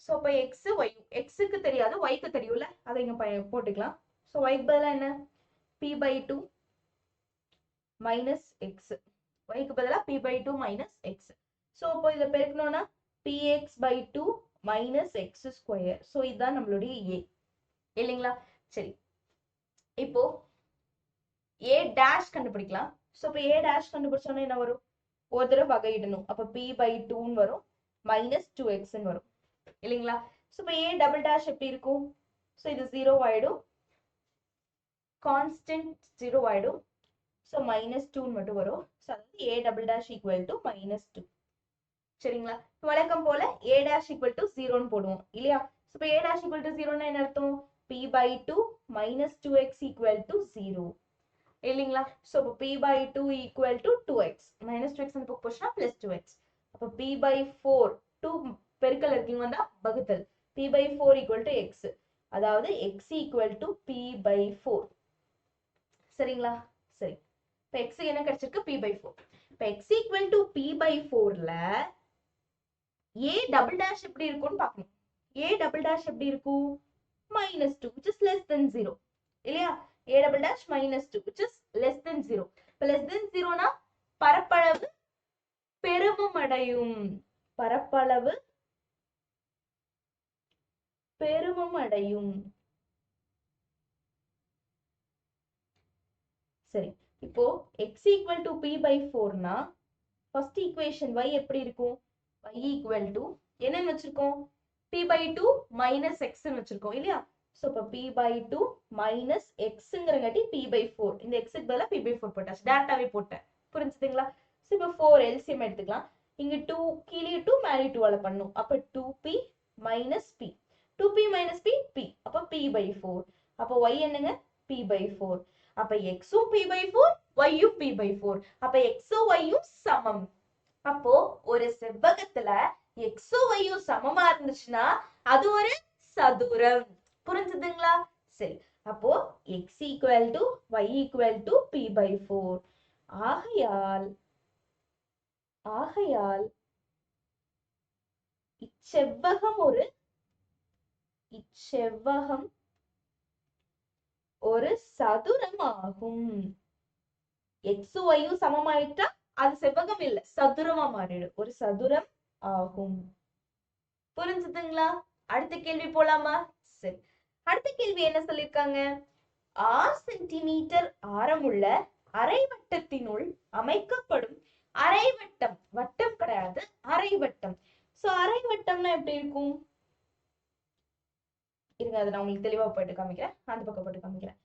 சோ இப்போ எக்ஸ் ஒய், எக்ஸுக்கு தெரியாது ஒய்க்கு தெரியும்ல, அதை இங்க போட்டுக்கலாம். சோ ஒய்க்கு பதிலா என்ன? p by 2 minus x. ஒய்க்கு பதிலா p by 2 minus x. So இப்போ இதை பெருக்கணும்னா px by 2 minus X square. So இதுதான் நம்மளுடைய ஏ இல்லைங்களா? சரி, இப்போ ஏ டேஷ் கண்டுபிடிக்கலாம். ஸோ இப்போ ஏ டேஷ் கண்டுபிடிச்சோன்னா என்ன வரும்? ஒரு தடவை வகையிடணும். அப்போ p/2 வரும், மைனஸ் 2x வரும் இல்லைங்களா? ஸோ இப்போ ஏ டபுள் டேஷ் எப்படி இருக்கும்? ஸோ இது 0 ஆயிடும், கான்ஸ்டன்ட் 0 ஆயிடும். ஸோ மைனஸ் 2 மட்டும் வரும். ஸோ அதாவது A double dash equal to -2. சரிங்களா? வழக்கம் போல ஏ டேஷ் ஈக்குவல் டு 0ன்னு போடுவோம் இல்லையா? ஸோ இப்போ ஏ டேஷ் ஈக்குவல் டு 0ன்னா என்ன அர்த்தம்? p/2 minus 2x equal to 0 இல்லைங்களா? ஸோ இப்போ p/2 equal to 2x, minus 2x அந்த பக்கம் போச்சுன்னா பிளஸ் 2x. அப்போ p/4 2 பெருக்கல் இருக்கீங்க வந்தா வகுத்தல், p/4 ஈக்குவல் டு x, அதாவது x ஈக்குவல் டு p/4. சரிங்களா? சரி, இப்போ x என்ன கிடைச்சிருக்கு? p/4. இப்போ x ஈக்குவல் டு p/4ல a டபுள் டேஷ் எப்படி இருக்கும்னு பார்க்கணும். a டபுள் டேஷ் எப்படி இருக்கும்? -2 which is less than 0 இல்லையா? a double dash -2 which is less than 0. இப்போ less than 0னா பரப்பளவு பெருமம் அடையும், பரப்பளவு பெருமம் அடையும். சரி, இப்போ x ஈக்குவல் டு p/4னா ஃபர்ஸ்ட் ஈக்குவேஷன் y எப்படி இருக்கும்? y ஈக்குவல் டு என்னன்னு வச்சிருக்கோம்? p/2 மைனஸ் எக்ஸ்ன்னு வச்சிருக்கோம் இல்லையா? ஸோ இப்போ p/2 மைனஸ் எக்ஸுங்கிறங்காட்டி p/4, இந்த எக்ஸுக்கு பதிலாக p/4 போட்டாச்சு, டேரக்டாவே போட்டேன். புரிஞ்சுதுங்களா? ஸோ இப்போ 4 எல்சிஎம் எடுத்துக்கலாம். இங்க 2 கீழே 2 மேலே 2ஆல பண்ணும். அப்போ 2p minus p, 2p minus p p, அப்போ p/4. அப்போ y என்னங்க? p/4. அப்ப x-உம் p/4, y-யும் p/4. அப்ப x-உம் y-யும் சமம். அப்போ ஒரு செவ்வகத்துல x-உம் y-யும் சமமா இருந்துச்சுன்னா அது ஒரு சதுரம். புரிஞ்சுதுங்களா? சரி, அப்போ x equal to y equal to p/4. ஆகையால் இச்செவ்வகம் ஒரு சதுரம் ஆகும். x y சமமாயிட்டா அது செவ்வகம் இல்ல, சதுரமா மாறிடும், ஒரு சதுரம் ஆகும். புரிஞ்சுதுங்களா? அடுத்த கேள்வி போலாமா? சரி, அடுத்த கேள்வி என்ன சொல்லிருக்காங்க? 6 சென்டிமீட்டர் ஆரமுள்ள அரைவட்டத்தினுள் அமைக்கப்படும் அரைவட்டம், வட்டம் கிடையாது, அரைவட்டம். சோ அரைவட்டம்னா எப்படி இருக்கும்? இருங்க, அதை நான் உங்களுக்கு தெளிவா போயிட்டு காமிக்கிறேன், அந்த பக்கம் போட்டு காமிக்கிறேன்.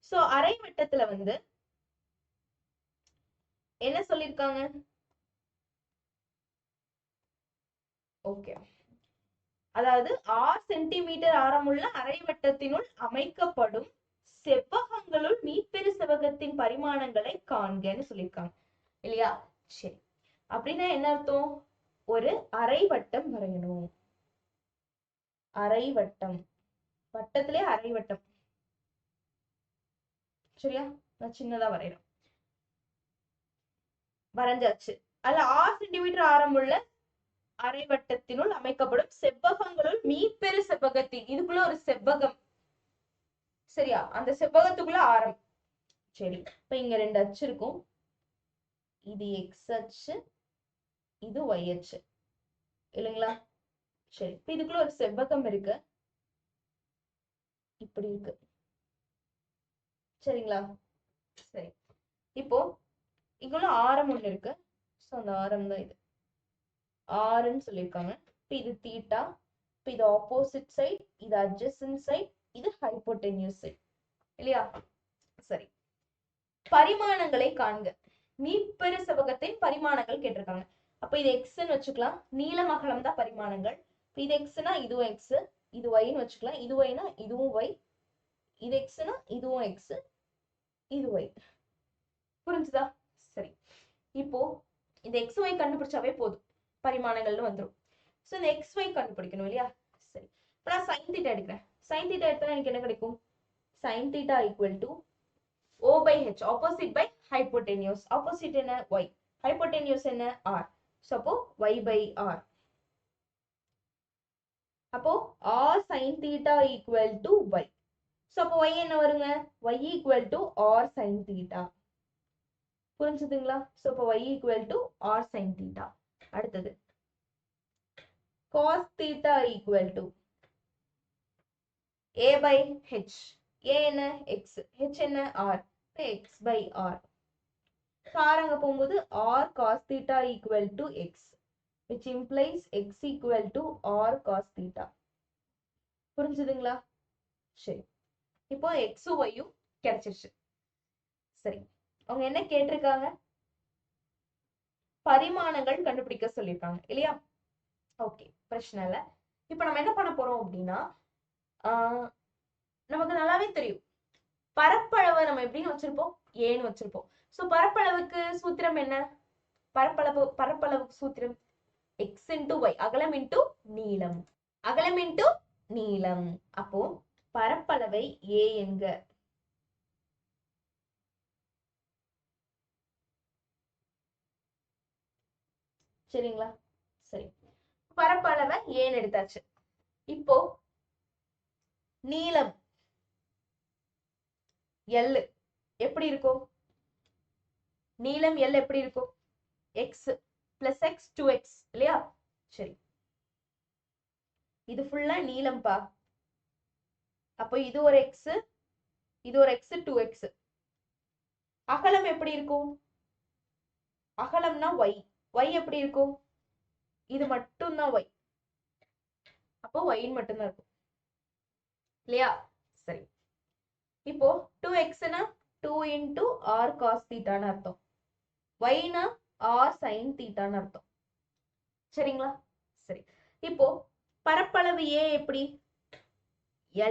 சோ அரைவட்டத்துல என்ன சொல்லிருக்காங்க? ஓகே, அதாவது 6 சென்டிமீட்டர் ஆரமுள்ள அரைவட்டத்தினுள் அமைக்கப்படும் செவ்வகங்களுள் மீப்பெரு செவ்வகத்தின் பரிமாணங்களை காண்கன்னு சொல்லியிருக்காங்க இல்லையா? சரி, அப்படின்னா என்ன அர்த்தம்? ஒரு அரைவட்டம் வரையணும். அரைவட்டம், வட்டத்திலே அரைவட்டம். சரியா? நான் சின்னதா வரைகிறேன், வரைஞ்சாச்சு. அதுல 6 சென்டிமீட்டர் ஆரமுள்ள அரைவட்டத்தினுள் அமைக்கப்படும் செவ்வகங்களுள் மீப்பெரு செவ்வகத்தின், இதுக்குள்ள ஒரு செவ்வகம். சரியா? அந்த செவ்வகத்துக்குள்ள ஆரம். சரி, இப்ப இங்க 2 அச்சு இருக்கும், இது எக்ஸ் அச்சு, இது ஒய் அச்சு இல்லைங்களா? சரி, இப்ப இதுக்குள்ள ஒரு செவ்வகம் இருக்கு, இப்படி இருக்கு. சரிங்களா? சரி, இப்போ இங்குள்ள ஆரம் ஒண்ணு இருக்கு. சோ அந்த ஆரம் தான் இது, ஆர்ன்னு சொல்லியிருக்காங்க. இப்ப இது தீட்டா, இப்ப இது ஆப்போசிட் சைட், இது அட்ஜசன்ட் சைட், இது ஹைப்போடென்யூஸ் சைட் இல்லையா? சரி, பரிமாணங்களை காண்க. மீப்பெரு செவ்வகத்தின் பரிமாணங்கள் கேட்டிருக்காங்க. அப்ப இது எக்ஸ்ன்னு வச்சுக்கலாம், நீளம் அகலம் தான் பரிமாணங்கள். இது எக்ஸ்னா இதுவும் எக்ஸ், இது ஒய்ன்னு வச்சுக்கலாம், இது ஒய்னா இதுவும் ஒய், இது எக்ஸ்னா இதுவும் எக்ஸ், இது ஒய். புரிஞ்சுதா? சரி, இப்போ இந்த எக்ஸ் ஒய் கண்டுபிடிச்சாவே போதும், பரிமாணங்கள்னு வந்துடும். ஸோ இந்த எக்ஸ் ஒய் கண்டுபிடிக்கணும் இல்லையா? சரி, இப்போ நான் சைன் தீட்டா எடுக்கிறேன். சைன் தீட்டா எடுத்தா எனக்கு என்ன கிடைக்கும்? Sine theta equal to O/H, opposite by hypotenuse. Opposite என்ன? ஒய், ஹைப்போடென்யூஸ் என்ன? ஆர். ஸோ அப்போ ஒய் பை ஆர். அப்போ r sine theta equal to y. So அப்போ ஒய் என்ன வருங்க? Y equal to r sine theta. புரிஞ்சுதுங்களா? ஸோ இப்போ y equal to r sine theta. அடுத்தது cos theta equal to a by h. a என்ன x, h என்ன r, x by r. காரங்க போகும்போது r cos theta equal to x, which implies x equal to r cos theta. புரிஞ்சுதுங்களா? சரி, இப்போ x y யும் கிடைச்சிருச்சு. சரி, அவங்க என்ன கேட்டிருக்காங்க? பரிமாணங்கள் கண்டுபிடிக்க சொல்லியிருக்காங்க இல்லையா? ஓகே, பிரச்சனை இல்லை. இப்ப நம்ம என்ன பண்ண போறோம் அப்படின்னா, நமக்கு நல்லாவே தெரியும் பரப்பளவை நம்ம எப்படின்னு வச்சிருப்போம், ஏன்னு வச்சிருப்போம். சோ பரப்பளவுக்கு சூத்திரம் என்ன? பரப்பளவுக்கு சூத்திரம் x into y, அகலம் into நீளம், அகலம் into நீளம். அப்போ பரப்பளவை a என்க. சரிங்களா? சரி, பரப்பளவை ஏன்னு எடுத்தாச்சு. இப்போ நீளம் L எப்படி இருக்கும்? நீளம் L எப்படி இருக்கும்? x plus x 2x இல்லையா? சரி, இது ஃபுல்லா நீளம்பா. அப்போ இது ஒரு x, இது ஒரு x 2x. அகலம் எப்படி இருக்கும்? அகலம்னா y, y எப்படி இருக்கும்? இது மட்டும்தான் y, அப்போ y மட்டும்தான் இருக்கும் இல்லையா? சரி, இப்போ 2x-னா 2 into r cos theta-ன்னு அர்த்தம், y-னா r sin theta-ன்னு அர்த்தம். சரிங்களா? சரி, இப்போ பரப்பளவு a எப்படி?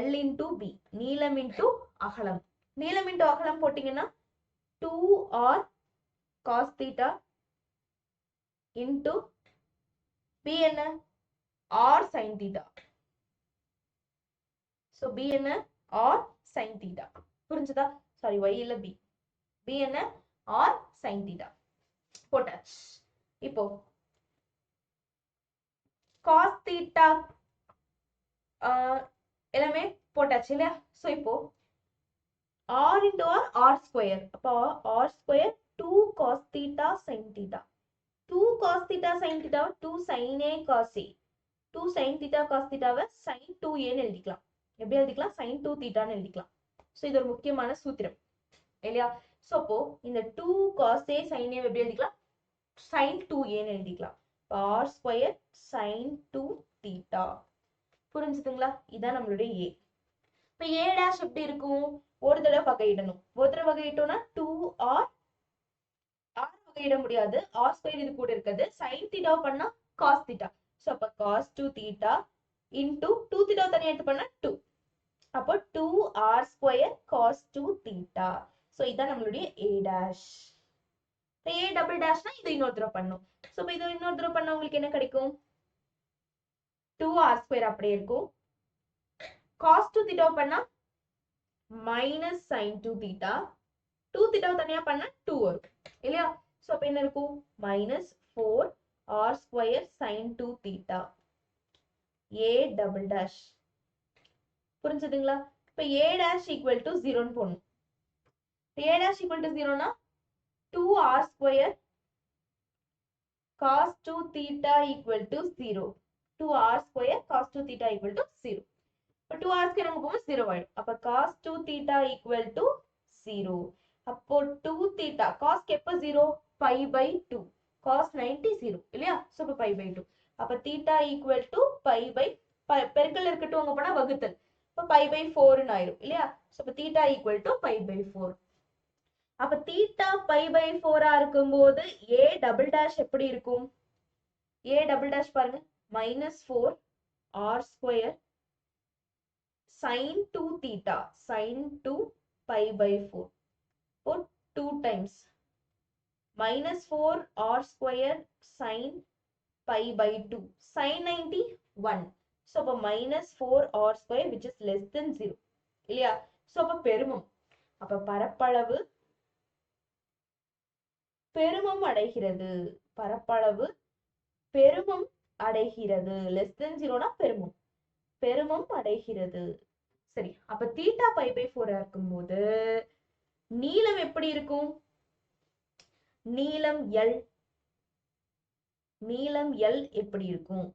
L into b, நீளம் into அகலம். நீளம் into அகலம் போட்டீங்கன்னா 2r cos theta into b என்ன? r sin theta. So b என்ன? r sin theta. புரிஞ்சுதா? சாரி, y இல்ல b. b என்ன? r sin theta. போட்டாச்சு. இப்போ cos theta எல்லாமே போட்டாச்சு இல்லையா? சோ இப்போ r into r, r square. அப்போ r square 2 cos theta sin theta. 2 cos theta sin theta 2 sin a cos a. 2 sin theta cos theta sin 2a ன்னு எழுதிக்கலாம். எப்படி எழுதிக்கலாம்? sin 2 theta ன்னு எழுதிக்கலாம். சோ இது ஒரு முக்கியமான சூத்திரம் இல்லையா? சோ அப்போ இந்த 2 cos a sin a எப்படி எழுதிக்கலாம்? sin 2a ன்னு எழுதிக்கலாம். r square sin 2 theta. புரிஞ்சுதுங்களா? இதான் நம்மளுடைய a. இப்ப a dash எப்படி இருக்கும்? ஒரு தடவை வகையிடணும். ஒரு தடவை வகையிட்டோம்னா 2r, r வகையிட முடியாது, r ஸ்கொயர் இது கூட இருக்குது, sin theta பண்ணா cos theta. சோ அப்ப cos 2 theta into 2 theta தனியா எடுத்து பண்ணா 2. அப்போ 2r square cos 2 theta. So இதான் நம்மளுடைய a dash. a double dashனா இது இன்னொரு தடவை பண்ணும். சோ இப்ப இது இன்னொரு தடவை பண்ணா உங்களுக்கு என்ன கிடைக்கும்? 2r square அப்படியே இருக்கும். cos 2 theta பண்ணா minus sin 2 theta. 2 theta தனியா பண்ணா 2 வரும் இல்லையா? சோ அப்ப என்ன இருக்கும்? minus 4r square sin 2 theta. a double dash. புரிஞ்சுதுங்களா? இப்ப a dash equal to 0 ன்னு போடணும். a dash equal to 0 னா 2r square cos 2 theta equal to 0. 2r square cos 2 theta equal to 0. இப்ப 2r square அங்க போகும்போது 0 ஆயிடும். அப்ப cos 2 theta equal to 0. அப்போ 2 theta cos எப்ப 0? pi by 2. cos 90 0 இல்லையா? சோ அப்ப pi by 2. அப்ப theta equal to pi by, பெருக்கல் இருக்கட்டும், அங்க போனா வகுத்தல். அப்ப pi by 4 ன்னு ஆயிடும் இல்லையா? சோ அப்ப theta equal to pi by 4. அப்ப theta pi by 4 இருக்கும்போது a double dash எப்படி இருக்கும்? a double dash பாருங்க, minus 4 r square sin 2 theta, sin 2 pi by 4. Or 2 times minus 4 r square sin pi by 2. Sin 90 1. So அப்ப minus 4 r square which is less than 0 இல்லையா? so அப்ப பெருமம், அப்ப பரப்பளவு பெருமம் அடைகிறது. பரப்பளவு பெருமம் அடைகிறது. less than 0 னா பெருமம், பெருமம் அடைகிறது. சரி, அப்ப theta pi by 4 இருக்கும்போது நீளம் எப்படி இருக்கும்? நீளம் L, நீளம் L எப்படி இருக்கும்?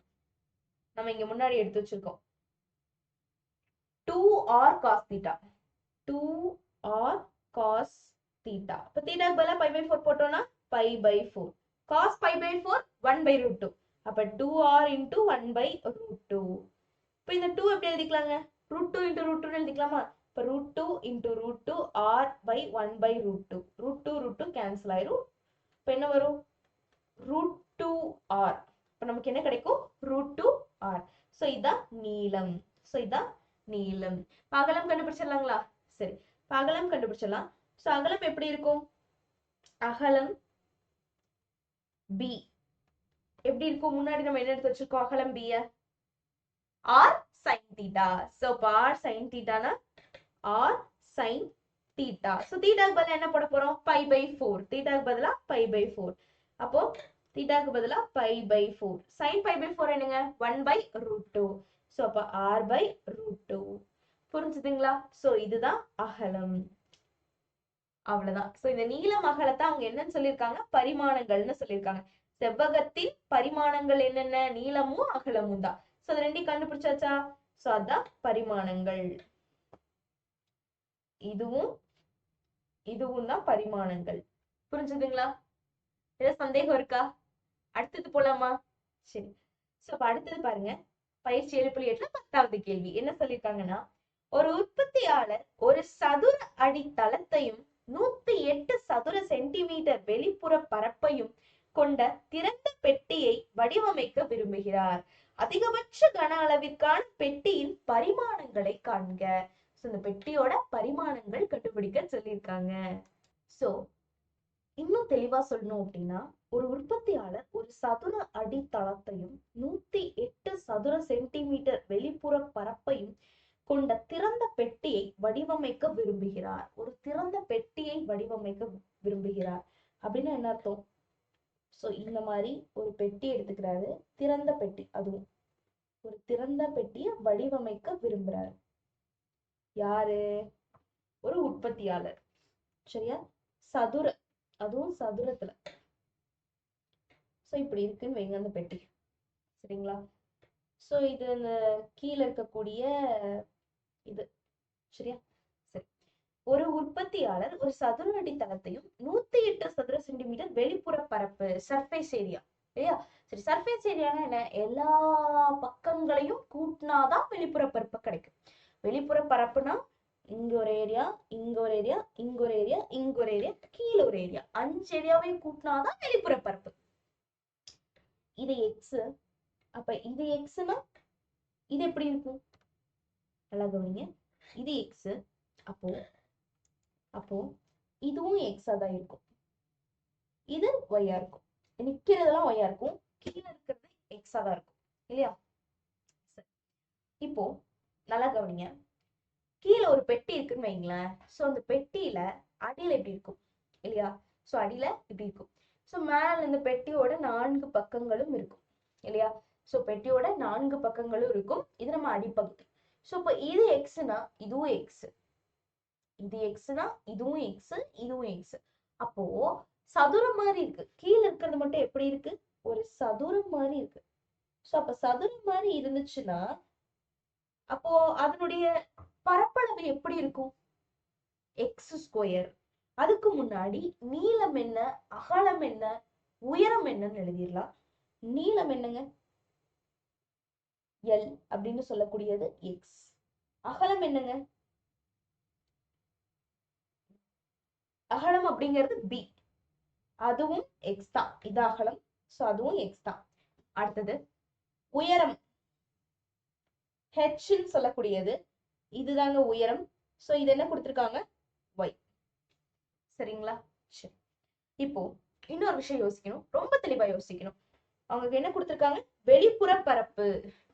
நம்ம இங்க முன்னாடி எடுத்து வச்சிருக்கோம் 2r cos theta 2r cos theta. அப்ப தீட்டாக்கு பதிலா பை பை 4 போட்டோம்னா pi by 4. cos pi by 4 1 by root 2. அப்ப 2r into 1 by root 2. இப்ப இந்த 2 எப்படி எழுதிக்கலாங்க? root 2 into root 2 எழுதிக்கலாமா? இப்ப root 2 into root 2 r by 1 by root 2. root 2 cancel ஆயிரும். இப்ப என்ன வரும்? root 2r. இப்ப நமக்கு என்ன கிடைக்கும்? root 2r. So இதான் நீளம். So இதான் நீளம். அகலம் கண்டுபிடிச்சிடலாங்களா? சரி, அகலம் கண்டுபிடிச்சிடலாம். சோ அகலம் எப்படி இருக்கும்? அகலம் b எப்படி இருக்கும்? முன்னாடி நம்ம என்ன எடுத்து வச்சிருக்கோம்? அகலம் b r sin theta. So r sin theta னா r sin theta. So தீட்டாக்கு பதிலா என்ன போட போறோம்? By by 4. தீட்டாக்கு பதிலா பை பை 4. அப்போ தீட்டாக்கு பதிலா pi by 4. sin pi by 4 என்னங்க? 1 by root 2. So அப்ப r by root 2. புரிஞ்சுதுங்களா? சோ இதுதான் அகலம். அவ்வளவுதான். சோ இந்த நீளம் அகலத்தை அவங்க என்னன்னு சொல்லியிருக்காங்க? பரிமாணங்கள்னு சொல்லியிருக்காங்க. செவ்வகத்தின் பரிமாணங்கள் என்னென்ன? நீளமும் அகலமும் தான். சோ அது ரெண்டையும் கண்டுபிடிச்சாச்சா? சோ அதான் பரிமாணங்கள். இதுவும் இதுவும் தான் பரிமாணங்கள். புரிஞ்சுதுங்களா? ஏதாவது சந்தேகம் இருக்கா? அடுத்தது போலாமா? சரி. சோ அடுத்தது பாருங்க, பயிற்சி 7.8ல 10வது கேள்வி என்ன சொல்லியிருக்காங்கன்னா, ஒரு உற்பத்தியாளர் ஒரு சதுர அடி தளத்தையும் 108 சதுர சென்டிமீட்டர் வெளிப்புற பரப்பையும் கொண்ட திறந்த பெட்டியை வடிவமைக்க விரும்புகிறார். அதிகபட்ச கன அளவிற்கான பெட்டியின் பரிமாணங்களை காண்க. இந்த பெட்டியோட பரிமாணங்கள் கண்டுபிடிக்க சொல்லியிருக்காங்க. சோ இன்னும் தெளிவா சொல்லணும் அப்படின்னா, ஒரு உற்பத்தியாளர் ஒரு சதுர அடி தளத்தையும் 108 சதுர சென்டிமீட்டர் வெளிப்புற பரப்பையும் கொண்ட திறந்த பெட்டியை வடிவமைக்க விரும்புகிறார். ஒரு திறந்த பெட்டியை வடிவமைக்க விரும்புகிறார் அப்படின்னு என்ன அர்த்தம்? சோ இந்த மாதிரி ஒரு பெட்டி எடுத்துக்கிறாரு, திறந்த பெட்டி, அதுவும் ஒரு திறந்த பெட்டியை வடிவமைக்க விரும்புறாரு. யாரு? ஒரு உற்பத்தியாளர். சரியா? சதுர, அதுவும் சதுரத்துல. சோ இப்படி இருக்குன்னு வைங்க அந்த பெட்டி. சரிங்களா? சோ இது இந்த கீழே இருக்கக்கூடிய இது. சரியா? சரி. ஒரு உற்பத்தியாளர் ஒரு சதுர அடி தளத்தையும் 108 சதுர சென்டிமீட்டர் வெளிப்புற பரப்பு, சர்ஃபேஸ் ஏரியா. இல்லையா? சரி, சர்ஃபேஸ் ஏரியானா என்ன? எல்லா பக்கங்களையும் கூட்டினாதான் வெளிப்புற பரப்பு கிடைக்கும். வெளிப்புற பரப்புனா இங்க ஒரு ஏரியா, இங்க ஒரு ஏரியா, இங்க ஒரு ஏரியா, இங்க ஒரு ஏரியா, கீழே ஒரு ஏரியா, 5 ஏரியாவையும் கூட்டினாதான் வெளிப்புற பரப்பு. இது எக்ஸ். அப்ப இது எக்ஸ்னா இது எப்படி இருக்கும்? நல்லா கவனிங்க. இது எக்ஸ். அப்போ இதுவும் எக்ஸா தான் இருக்கும். இது ஒய்யா இருக்கும். நிக்கிறதெல்லாம் ஒய்யா இருக்கும், கீழே இருக்கிறது எக்ஸா தான் இருக்கும். இல்லையா? இப்போ நல்லா கவனிங்க. கீழே ஒரு பெட்டி இருக்குன்னு வைங்களேன். சோ அந்த பெட்டியில அடியில எப்படி இருக்கும்? இல்லையா? சோ அடியில இப்படி இருக்கும். சோ மேல இந்த பெட்டியோட 4 பக்கங்களும் இருக்கும். இல்லையா? சோ பெட்டியோட 4 பக்கங்களும் இருக்கும். இது நம்ம அடிப்பகுதி. சோ இப்ப இது எக்ஸ்னா இதுவும் எக்ஸ், இது எக்ஸ்னா இதுவும் எக்ஸ், இதுவும் எக்ஸ். அப்போ சதுரம் மாதிரி இருக்கு. கீழே இருக்கிறது மட்டும் எப்படி இருக்கு? ஒரு சதுரம் மாதிரி இருக்கு. சோ அப்ப சதுரம் மாதிரி இருந்துச்சுன்னா அப்போ அதனுடைய பரப்பளவு எப்படி இருக்கும்? X square. அதுக்கு முன்னாடி நீளம் என்ன, அகலம் என்ன, உயரம் என்னன்னு எழுதிடலாம். நீளம் என்னங்க? எல் அப்படின்னு சொல்லக்கூடியது எக்ஸ். அகலம் என்னங்க? அகலம் அப்படிங்கிறது பி, அதுவும் எக்ஸ் தான். இது அகலம். சோ அதுவும் எக்ஸ் தான். அடுத்தது உயரம் ஹெச்ன்னு சொல்லக்கூடியது இதுதாங்க உயரம். சோ இது என்ன கொடுத்திருக்காங்க? ஒய். சரிங்களா? சரி. இப்போ இன்னொரு விஷயம் யோசிக்கணும், ரொம்ப தெளிவா யோசிக்கணும். அவங்க என்ன கொடுத்திருக்காங்க? வெளிப்புற பரப்பு.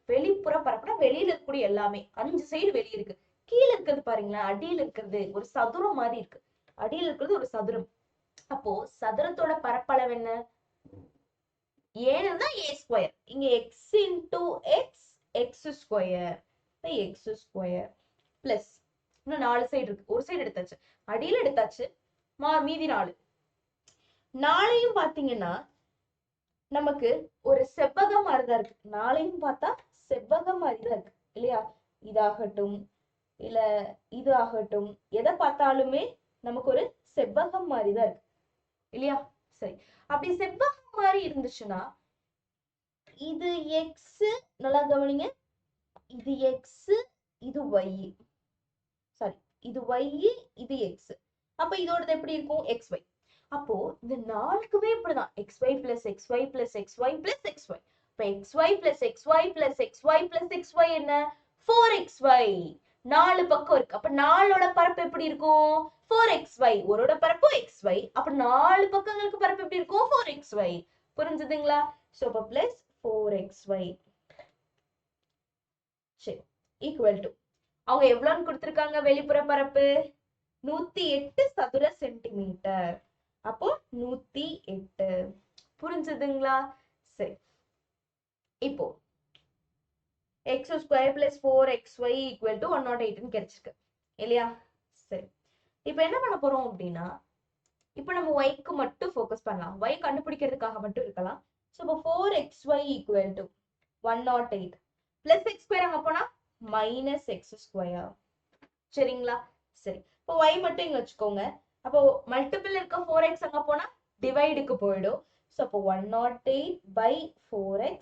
வெளிப்புற பரப்புனா வெளியில இருக்கக்கூடிய எல்லாமே, 5 சைடு வெளியே இருக்கு. கீழே இருக்கிறது பாருங்களேன், அடியில இருக்கிறது ஒரு சதுரம் மாதிரி இருக்கு. அடியில இருக்கிறது ஒரு சதுரம். அப்போ சதுரத்தோட பரப்பளவு என்ன? ஏன்னா ஏ ஸ்கொயர். இங்க X into X, X square X square plus இன்னும் 4 சைடு இருக்கு. ஒரு சைடு எடுத்தாச்சு, அடியில எடுத்தாச்சு, மீதி 4. 4யும் பாத்தீங்கன்னா நமக்கு ஒரு செவ்வகம் மாதிரிதான் இருக்கு. 4யும் பார்த்தா செவ்வகம் மாதிரி தான் இருக்கு இல்லையா? இதாகட்டும் இல்ல இது ஆகட்டும், எதை பார்த்தாலுமே நமக்கு ஒரு செவ்வகம் மாதிரி தான் இருக்கு இல்லையா? சரி, அப்படி செவ்வகம் மாதிரி இருந்துச்சுன்னா இது எக்ஸ், நல்லா கவனிங்க, இது எக்ஸ், இது ஒய், சாரி இது ஒய், இது எக்ஸ். அப்ப இதோடது எப்படி இருக்கும்? X y. அப்போ இந்த நாலுக்குமே இப்படிதான், x y plus x y plus x y plus x y. இப்ப x y plus x y plus x y plus x y என்ன? 4xy. 4 பக்கம் இருக்கு. அப்ப 4ஓட பரப்பு எப்படி இருக்கும்? 4xy. ஒரோட பரப்பு xy. அப்ப 4 பக்கங்களுக்கு பரப்பு எப்படி இருக்கும்? 4xy. புரிஞ்சுதுங்களா? சோ அப்ப பிளஸ் 4xy சரி ஈக்குவல் டு, அவங்க எவ்வளவுன்னு கொடுத்திருக்காங்க? வெளிப்புற பரப்பு 108 சதுர சென்டிமீட்டர். அப்போ 108. புரிஞ்சுதுங்களா? சரி, இப்போ x square plus 4xy equal to 108 கிடைச்சிருக்கு இல்லையா? சரி, இப்போ என்ன பண்ண போறோம் அப்படின்னா, இப்போ நம்ம y-க்கு மட்டும் ஃபோக்கஸ் பண்ணலாம். y கண்டுபிடிக்கிறதுக்காக மட்டும் இருக்கலாம். சோ இப்போ 4xy equal to 108 plus x square அங்க போனா minus x square. சரிங்களா? சரி, இப்போ y மட்டும் இங்க வச்சுக்கோங்க. அப்போ மல்டிபிள் இருக்க 4x அங்க போனா டிவைடுக்கு போயிடும். சோ அப்போ 108 by 4x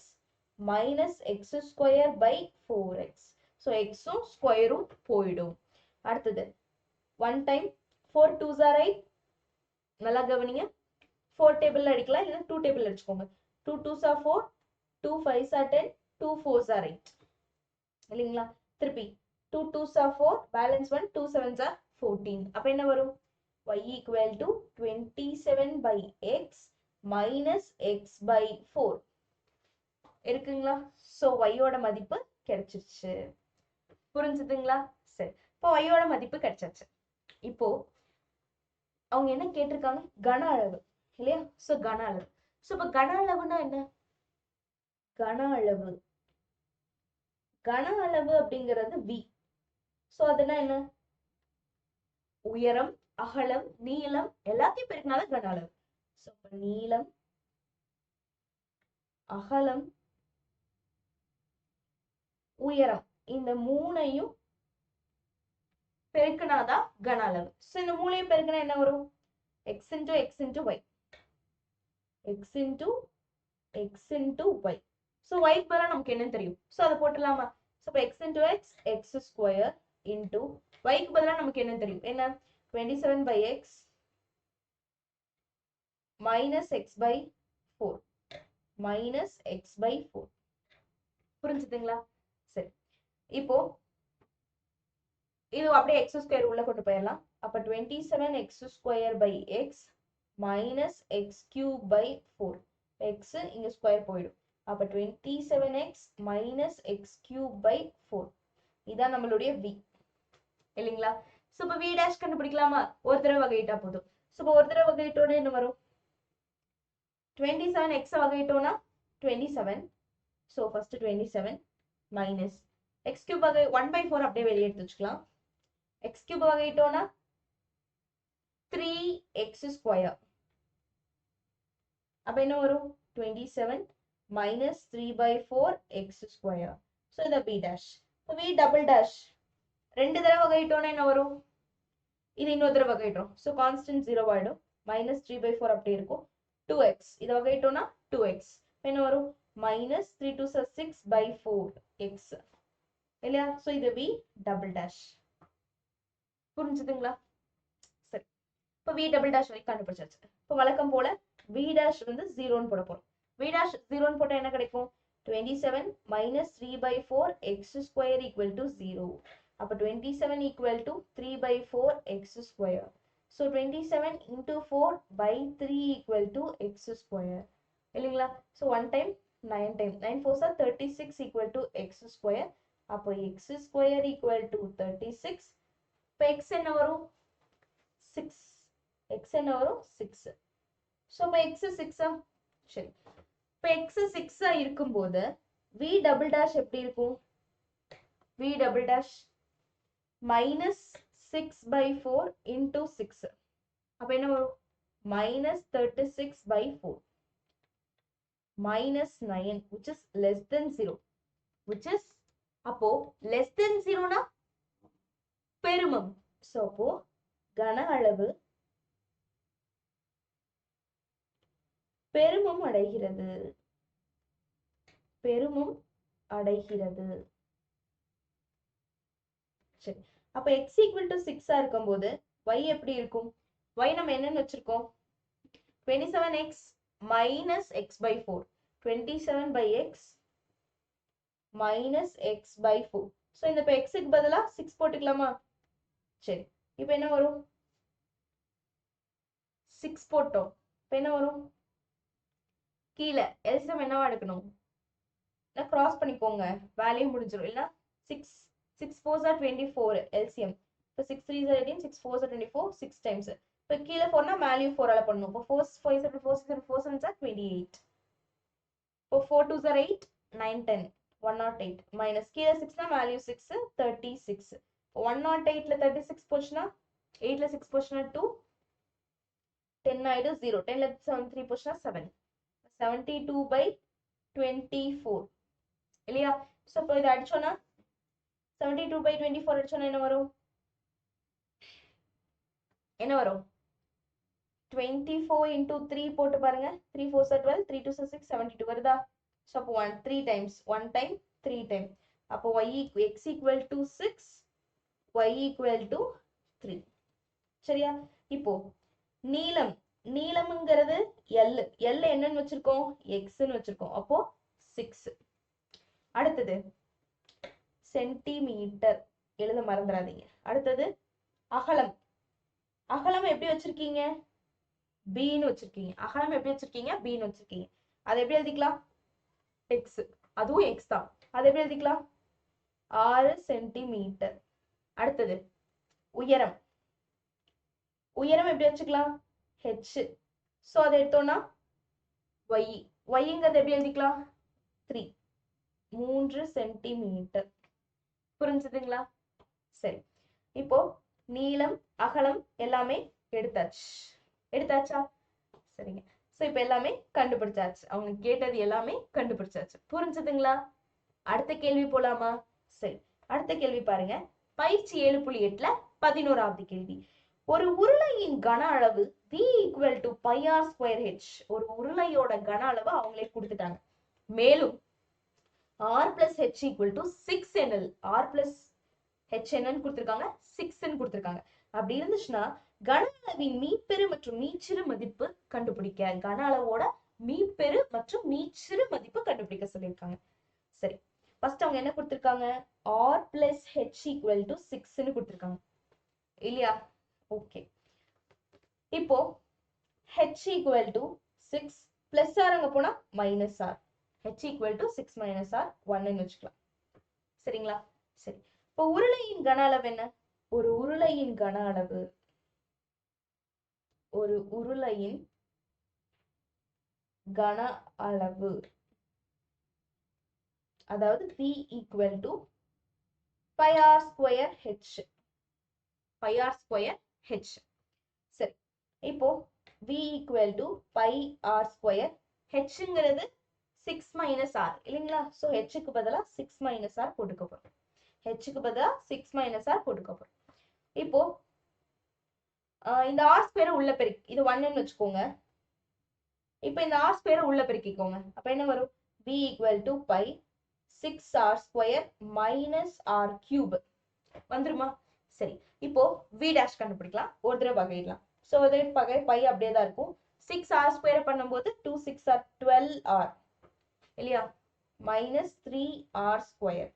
minus x square by 4x. so x um square உம் போயிடும். அடுத்தது 1 time 4 2s are 8. நல்லா கவனிங்க, 4 டேபிள் அடிக்கலாம், இல்ல 2 table அடிச்சுக்கோங்க. 2 2s are 4, 2 5s are 10, 2 4s are 8 இல்லைங்களா? திருப்பி 2 2s are 4, balance 1, 2 7s are 14. அப்ப என்ன வரும்? y equal to 27 by x minus x by 4 இருக்குங்களா? சோ y ஓட மதிப்பு கிடைச்சிருச்சு. புரிஞ்சுதுங்களா? சரி, இப்போ y ஓட மதிப்பு கிடைச்சாச்சு. இப்போ அவங்க என்ன கேட்டிருக்காங்க? கன அளவு இல்லையா? சோ கன அளவு. சோ இப்போ கன அளவுனா என்ன? கன அளவு, கன அளவு அப்படிங்கிறது v. சோ அதுனா என்ன? உயரம், அகலம், நீளம் எல்லாத்தையும் பெருக்கினால கன அளவு. சோ நீளம், அகலம், உயரம் இந்த மூணையும் பெருக்கினாதான் கன அளவு. சோ இந்த மூணையும் பெருக்கினா என்ன வரும்? x into x into y, x into x into y. so y க்கு பதிலா நமக்கு என்ன தெரியும்? சோ அதை போட்டுலாமா? சோ இப்போ x into x, x square into y க்கு பதிலா நமக்கு என்ன தெரியும்? என்ன? 27 by x minus x by 4 minus x by 4. புரிஞ்சுதுங்களா? சரி, இப்போ இது அப்படியே x square உள்ள கொண்டு போயிடலாம். அப்ப 27 x square by x minus x cube by 4. x இங்க ஸ்கொயர் போயிடும். அப்ப 27x minus x cube by 4. இதான் நம்மளுடைய v இல்லைங்களா? சோ இப்ப v dash கண்டுபிடிக்கலாமா? ஒரு தடவை வகையிட்டா போதும். சோ இப்போ ஒரு தடவை வகையிட்டோட என்ன வரும்? 27x வகையிட்டோம்னா 27. So first 27 minus x cube வகை 1 by 4 அப்படியே வெளியே எடுத்து வச்சுக்கலாம். x cube வகையிட்டோம்னா 3x square. அப்ப என்ன வரும்? 27 minus 3 by 4 x square. so இத v dash. இப்போ v double dash ரெண்டு தடவை வகையிட்டோம்னா என்ன வரும்? இது இன்னொரு தடவை வகையிட்டோம். so constant 0 ஆயிடும். minus 3 by 4 அப்படியே இருக்கும். 2x இத வகையிட்டோம்னா 2x. என்ன வரும்? minus 3 2s are 6 by 4x இல்லையா? so இது v double dash. புரிஞ்சுதுங்களா? சரி, இப்போ v double dash வரைக்கும் கண்டுபிடிச்சாச்சு. இப்போ வழக்கம் போல v dash வந்து 0ன்னு போட போறோம். v dash 0ன்னு போட்டா என்ன கிடைக்கும்? 27 minus 3 by 4 x square equal to 0. அப்ப 27 equal to 3 by 4 x square. so 27 into 4 by 3 equal to x square இல்லைங்களா? so 1 time 9 time 9 4s are 36 equal to x square. அப்போ x square equal to 36. இப்போ x என்ன வரும்? 6. x என்ன வரும்? 6. So இப்போ x 6 சரி, இப்போ x 6 இருக்கும்போது v double dash எப்படி இருக்கும்? v double dash minus 6 by 4 into 6. அப்ப என்ன வரும்? minus 36 by 4 minus 9 which is less than 0. which is அப்போ less than 0 னா பெருமம். so அப்போ கன அளவு பெருமம் அடைகிறது. பெருமம் அடைகிறது. சரி, அப்ப x equal to 6 இருக்கும்போது y எப்படி இருக்கும்? y நம்ம என்னன்னு வச்சிருக்கோம்? 27x minus x by 4. 27 by x minus x by 4. so இந்த இப்ப x க்கு பதிலா 6 போட்டுக்கலாமா? சரி, இப்ப என்ன வரும்? 6 போட்டோம். இப்ப என்ன வரும்? கீழே LCM என்னவா எடுக்கணும்? நான் கிராஸ் பண்ணிக்கோங்க, வேல்யூ முடிஞ்சிடும். இல்ல 6 4s are 24 LCM. இப்போ 6 3s are 18, 6 4s are 24, 6 times. இப்போ கீழே 4 னா வேல்யூ 4 ஆல பண்ணனும். இப்போ 4 5 7 4 6 4 7 are 28. இப்போ 4 2s are 8, 9 10 108 minus கீழே 6 னா வேல்யூ 6 36. 108 ல 36 போச்சுனா 8 ல 6 போச்சுனா 2, 10 ஆயிடும் 0, 10 ல 7 3 போச்சுனா 7. 72 by 24 இல்லையா? சோ இப்போ இத அடிச்சோனா 72 by 24 அடிச்சோனா என்ன வரும்? என்ன வரும்? 24 into 3 போட்டு பாருங்க. 3 4s are 12, 3 2s are 6, 72 வருதா? சோ அப்போ 3 times, 1 time 3 time. அப்போ x equal to 6, y equal to 3. சரியா? இப்போ நீளம், நீளம்ங்கிறது L. L என்னன்னு வச்சிருக்கோம்? x ன்னு வச்சிருக்கோம். அப்போ 6. அடுத்தது சென்டிமீட்டர் எழுத மறந்துடாதீங்க. அடுத்தது அகலம். அகலம் எப்படி வச்சிருக்கீங்க? b ன்னு வச்சிருக்கீங்க. அகலம் எப்படி வச்சிருக்கீங்க? b ன்னு வச்சிருக்கீங்க. அதை எப்படி எழுதிக்கலாம்? x. அதுவும் x தான். அதை எப்படி எழுதிக்கலாம்? 6 சென்டிமீட்டர். அடுத்தது உயரம். உயரம் எப்படி வச்சுக்கலாம்? h. சோ அதை எடுத்தோம்னா y. yங்கிறது எப்படி எழுதிக்கலாம்? 3. 3 சென்டிமீட்டர். புரிஞ்சுதுங்களா? சரி, இப்போ நீளம் அகலம் எல்லாமே எடுத்தாச்சு. எடுத்தாச்சா? சரிங்க. சோ இப்போ எல்லாமே கண்டுபிடிச்சாச்சு. அவங்க கேட்டது எல்லாமே கண்டுபிடிச்சாச்சு. புரிஞ்சுதுங்களா? அடுத்த கேள்வி போலாமா? சரி, அடுத்த கேள்வி பாருங்க. பயிற்சி 7.8ல 11வது கேள்வி. ஒரு உருளையின் கன அளவு v equal to pi r square h. ஒரு உருளையோட கன அளவு அவங்களே கொடுத்துட்டாங்க. மேலும் r plus h equal to 6 nl. r plus h என்னன்னு கொடுத்திருக்காங்க? 6 ன்னு கொடுத்திருக்காங்க. அப்படி இருந்துச்சுன்னா கன அளவின் மீப்பெரு மற்றும் மீச்சிறு மதிப்பு கண்டுபிடிக்க. கன அளவோட மீப்பெரு மற்றும் மீச்சிறு மதிப்பு கண்டுபிடிக்க சொல்லியிருக்காங்க. சரி, ஃபர்ஸ்ட் அவங்க என்ன கொடுத்திருக்காங்க? r plus h equal to 6 ன்னு கொடுத்திருக்காங்க இல்லையா? ஓகே, இப்போ h equal to 6 plus r அங்க போனா minus r. h equal to 6 minus r 1 ன்னு வச்சுக்கலாம். சரிங்களா? சரி, இப்போ உருளையின் கன அளவு என்ன? ஒரு உருளையின் கன அளவு, ஒரு உருளையின் கன அளவு அதாவது v equal to pi r square h. pi r square h. சரி, இப்போ v equal to pi r square hங்கிறது 6 minus r இல்லைங்களா? சோ h க்கு பதிலா 6 minus r போட்டுக்க போறோம். h க்கு பதிலா 6 minus r போட்டுக்க போறோம். இப்போ இந்த r ஸ்கொயர் உள்ள பெருக்கி இது 1 ன்னு வச்சுக்கோங்க. இப்போ இந்த r ஸ்கொயர் உள்ள பெருக்கிக்கோங்க. அப்ப என்ன வரும்? v equal to pi 6r square minus r cube வந்துருமா? சரி, இப்போ v dash கண்டுபிடிக்கலாம். ஒரு தடவை வகையிடலாம். சோ ஒரு தடவை வகை pi அப்படியே தான் இருக்கும். 6r ஸ்கொயர் பண்ணும்போது 2 6 are 12r இல்லையா? minus 3r square.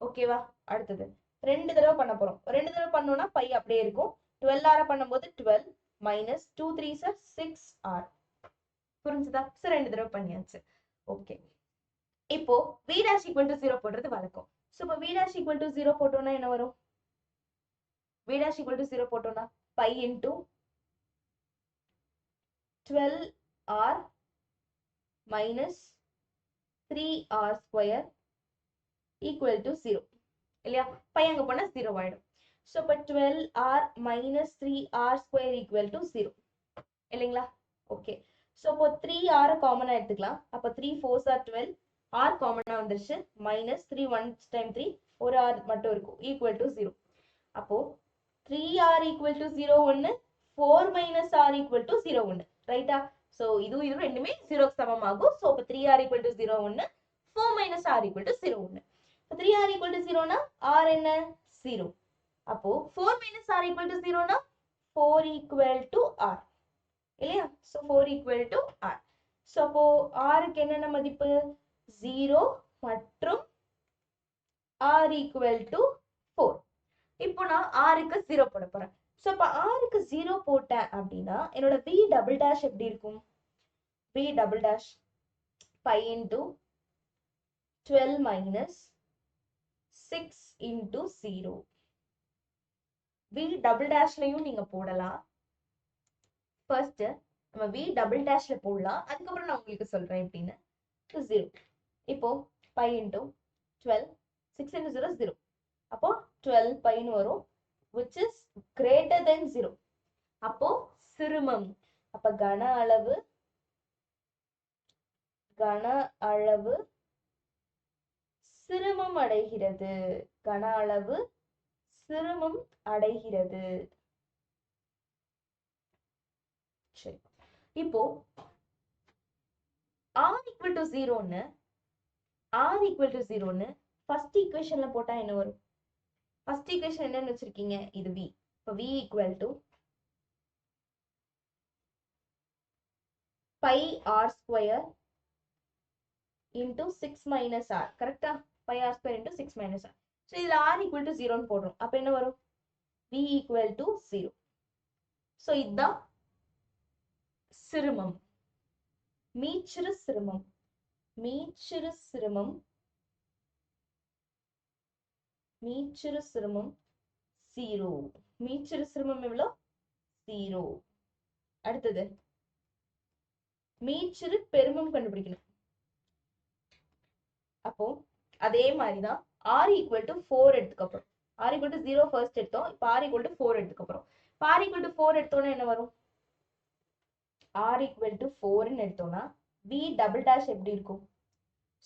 ஓகேவா? அடுத்தது ரெண்டு தடவை பண்ண போறோம். ரெண்டு தடவை பண்ணோம்னா pi அப்படியே இருக்கும். 12r பண்ணும்போது 12 minus 2 3s are 6r. புரிஞ்சுதா? சோ ரெண்டு தடவை பண்ணியாச்சு. ஓகே, இப்போ v dash equal to 0 போடுறது வழக்கம். சோ இப்போ v dash equal to 0 போட்டோம்னா என்ன வரும்? v dash equal to 0 போட்டோம்னா pi into 12r minus 3r square equal to 0 இல்லையா? pi அங்க போனா 0 ஆயிடும். சோ இப்போ 12r minus 3r square equal to 0 இல்லைங்களா? ஓகே, சோ இப்போ 3r காமனா எடுத்துக்கலாம். அப்ப 3 4s are 12, ஆர் காமனா வந்துருச்சு. மைனஸ் 3 1 டைம் 3 ஒரு ஆர் மட்டும் இருக்கும், ஈக்குவல் டு 0. அப்போ 3r ஈக்குவல் டு 0 ஒன்னு, 4 மைனஸ் ஆர் ஈக்குவல் டு 0 ஒன்னு, ரைட்டா? ஸோ இது ரெண்டுமே 0க்கு சமமாகும். ஸோ இப்போ 3r ஈக்குவல் டு 0 ஒன்னு, 4 மைனஸ் ஆர் ஈக்குவல் டு 0 ஒன்னு. 3r ஈக்குவல் டு 0னா r என்ன 0. அப்போ 4 மைனஸ் ஆர் ஈக்குவல் டு 0னா 4 ஈக்குவல் டு r இல்லையா? So 4 equal to r. So அப்போ rக்கு என்னென்ன மதிப்பு 0 மற்றும் r ஈக்குவல் டு 4. இப்போ நான் rக்கு 0 போட போறேன். ஸோ அப்போ rக்கு 0 போட்டேன் அப்படின்னா என்னோட v டபுள் டேஷ் எப்படி இருக்கும்? v double dash pi into 12 minus 6 into 0. v double டேஷ்லயும் நீங்க போடலாம். ஃபர்ஸ்ட் நம்ம v டபுள் டேஷ்ல போடலாம், அதுக்கப்புறம் நான் உங்களுக்கு சொல்றேன் எப்படின்னு. 0. இப்போ pi into 12, 6 into 0 0. அப்போ 12 pi ன்னு வரும், which is greater than 0. அப்போ சிறுமம். அப்ப கன அளவு சிறுமம் அடைகிறது. கன அளவு சிறுமம் அடைகிறது. சரி, இப்போ r equal to 0ன்னு ஃபர்ஸ்ட் ஈக்குவேஷன்ல போட்டா என்ன வரும்? ஃபர்ஸ்ட் ஈக்குவேஷன் என்னன்னு வச்சிருக்கீங்க? இது v. இப்போ v equal to pi r square into 6 minus r. கரெக்டா? pi r square into 6 minus r. So இதுல r equal to 0ன்னு போடுறோம். அப்ப என்ன வரும்? v equal to 0. ஸோ இதுதான் சிறுமம், மீச்சிறு சிறுமம். மீச்சிறு சிறுமம் 0. மீச்சிறு சிறுமம் எவ்வளோ? 0. அடுத்தது மீச்சிறு பெருமம் கண்டுபிடிக்கணும். அப்போ அதே மாதிரிதான் r equal to 4 எடுத்துக்கப்புறம், r equal to 0 first எடுத்தோம், இப்போ r equal to 4 எடுத்துக்கப்புறம். இப்போ r equal to 4 எடுத்தோம்னா என்ன வரும்? r equal to 4 எடுத்தோம்னா v டபுள் டேஷ் எப்படி இருக்கும்?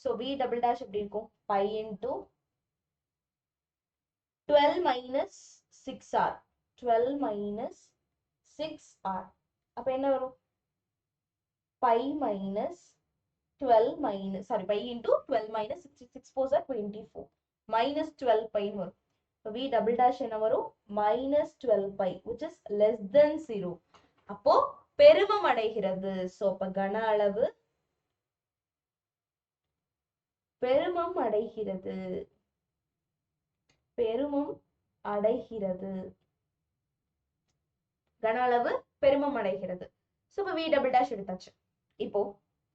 ஸோ v டபுள் டேஷ் எப்படி இருக்கும்? pi into 12 minus 6r. 12 minus 6r. அப்ப என்ன வரும்? pi minus 12 minus, sorry, pi into 12 minus 6 4 are 24. Minus 12 pi வரும். v double dash என்ன வரும்? Minus 12 pi, which is less than 0. அப்போ பெருமம் அடைகிறது. ஸோ அப்ப கன அளவு பெருமம் அடைகிறது. பெருமம் அடைகிறது. கன அளவு பெருமம் அடைகிறது. ஸோ இப்போ v டபுள் டேஷ் எடுத்தாச்சு. இப்போ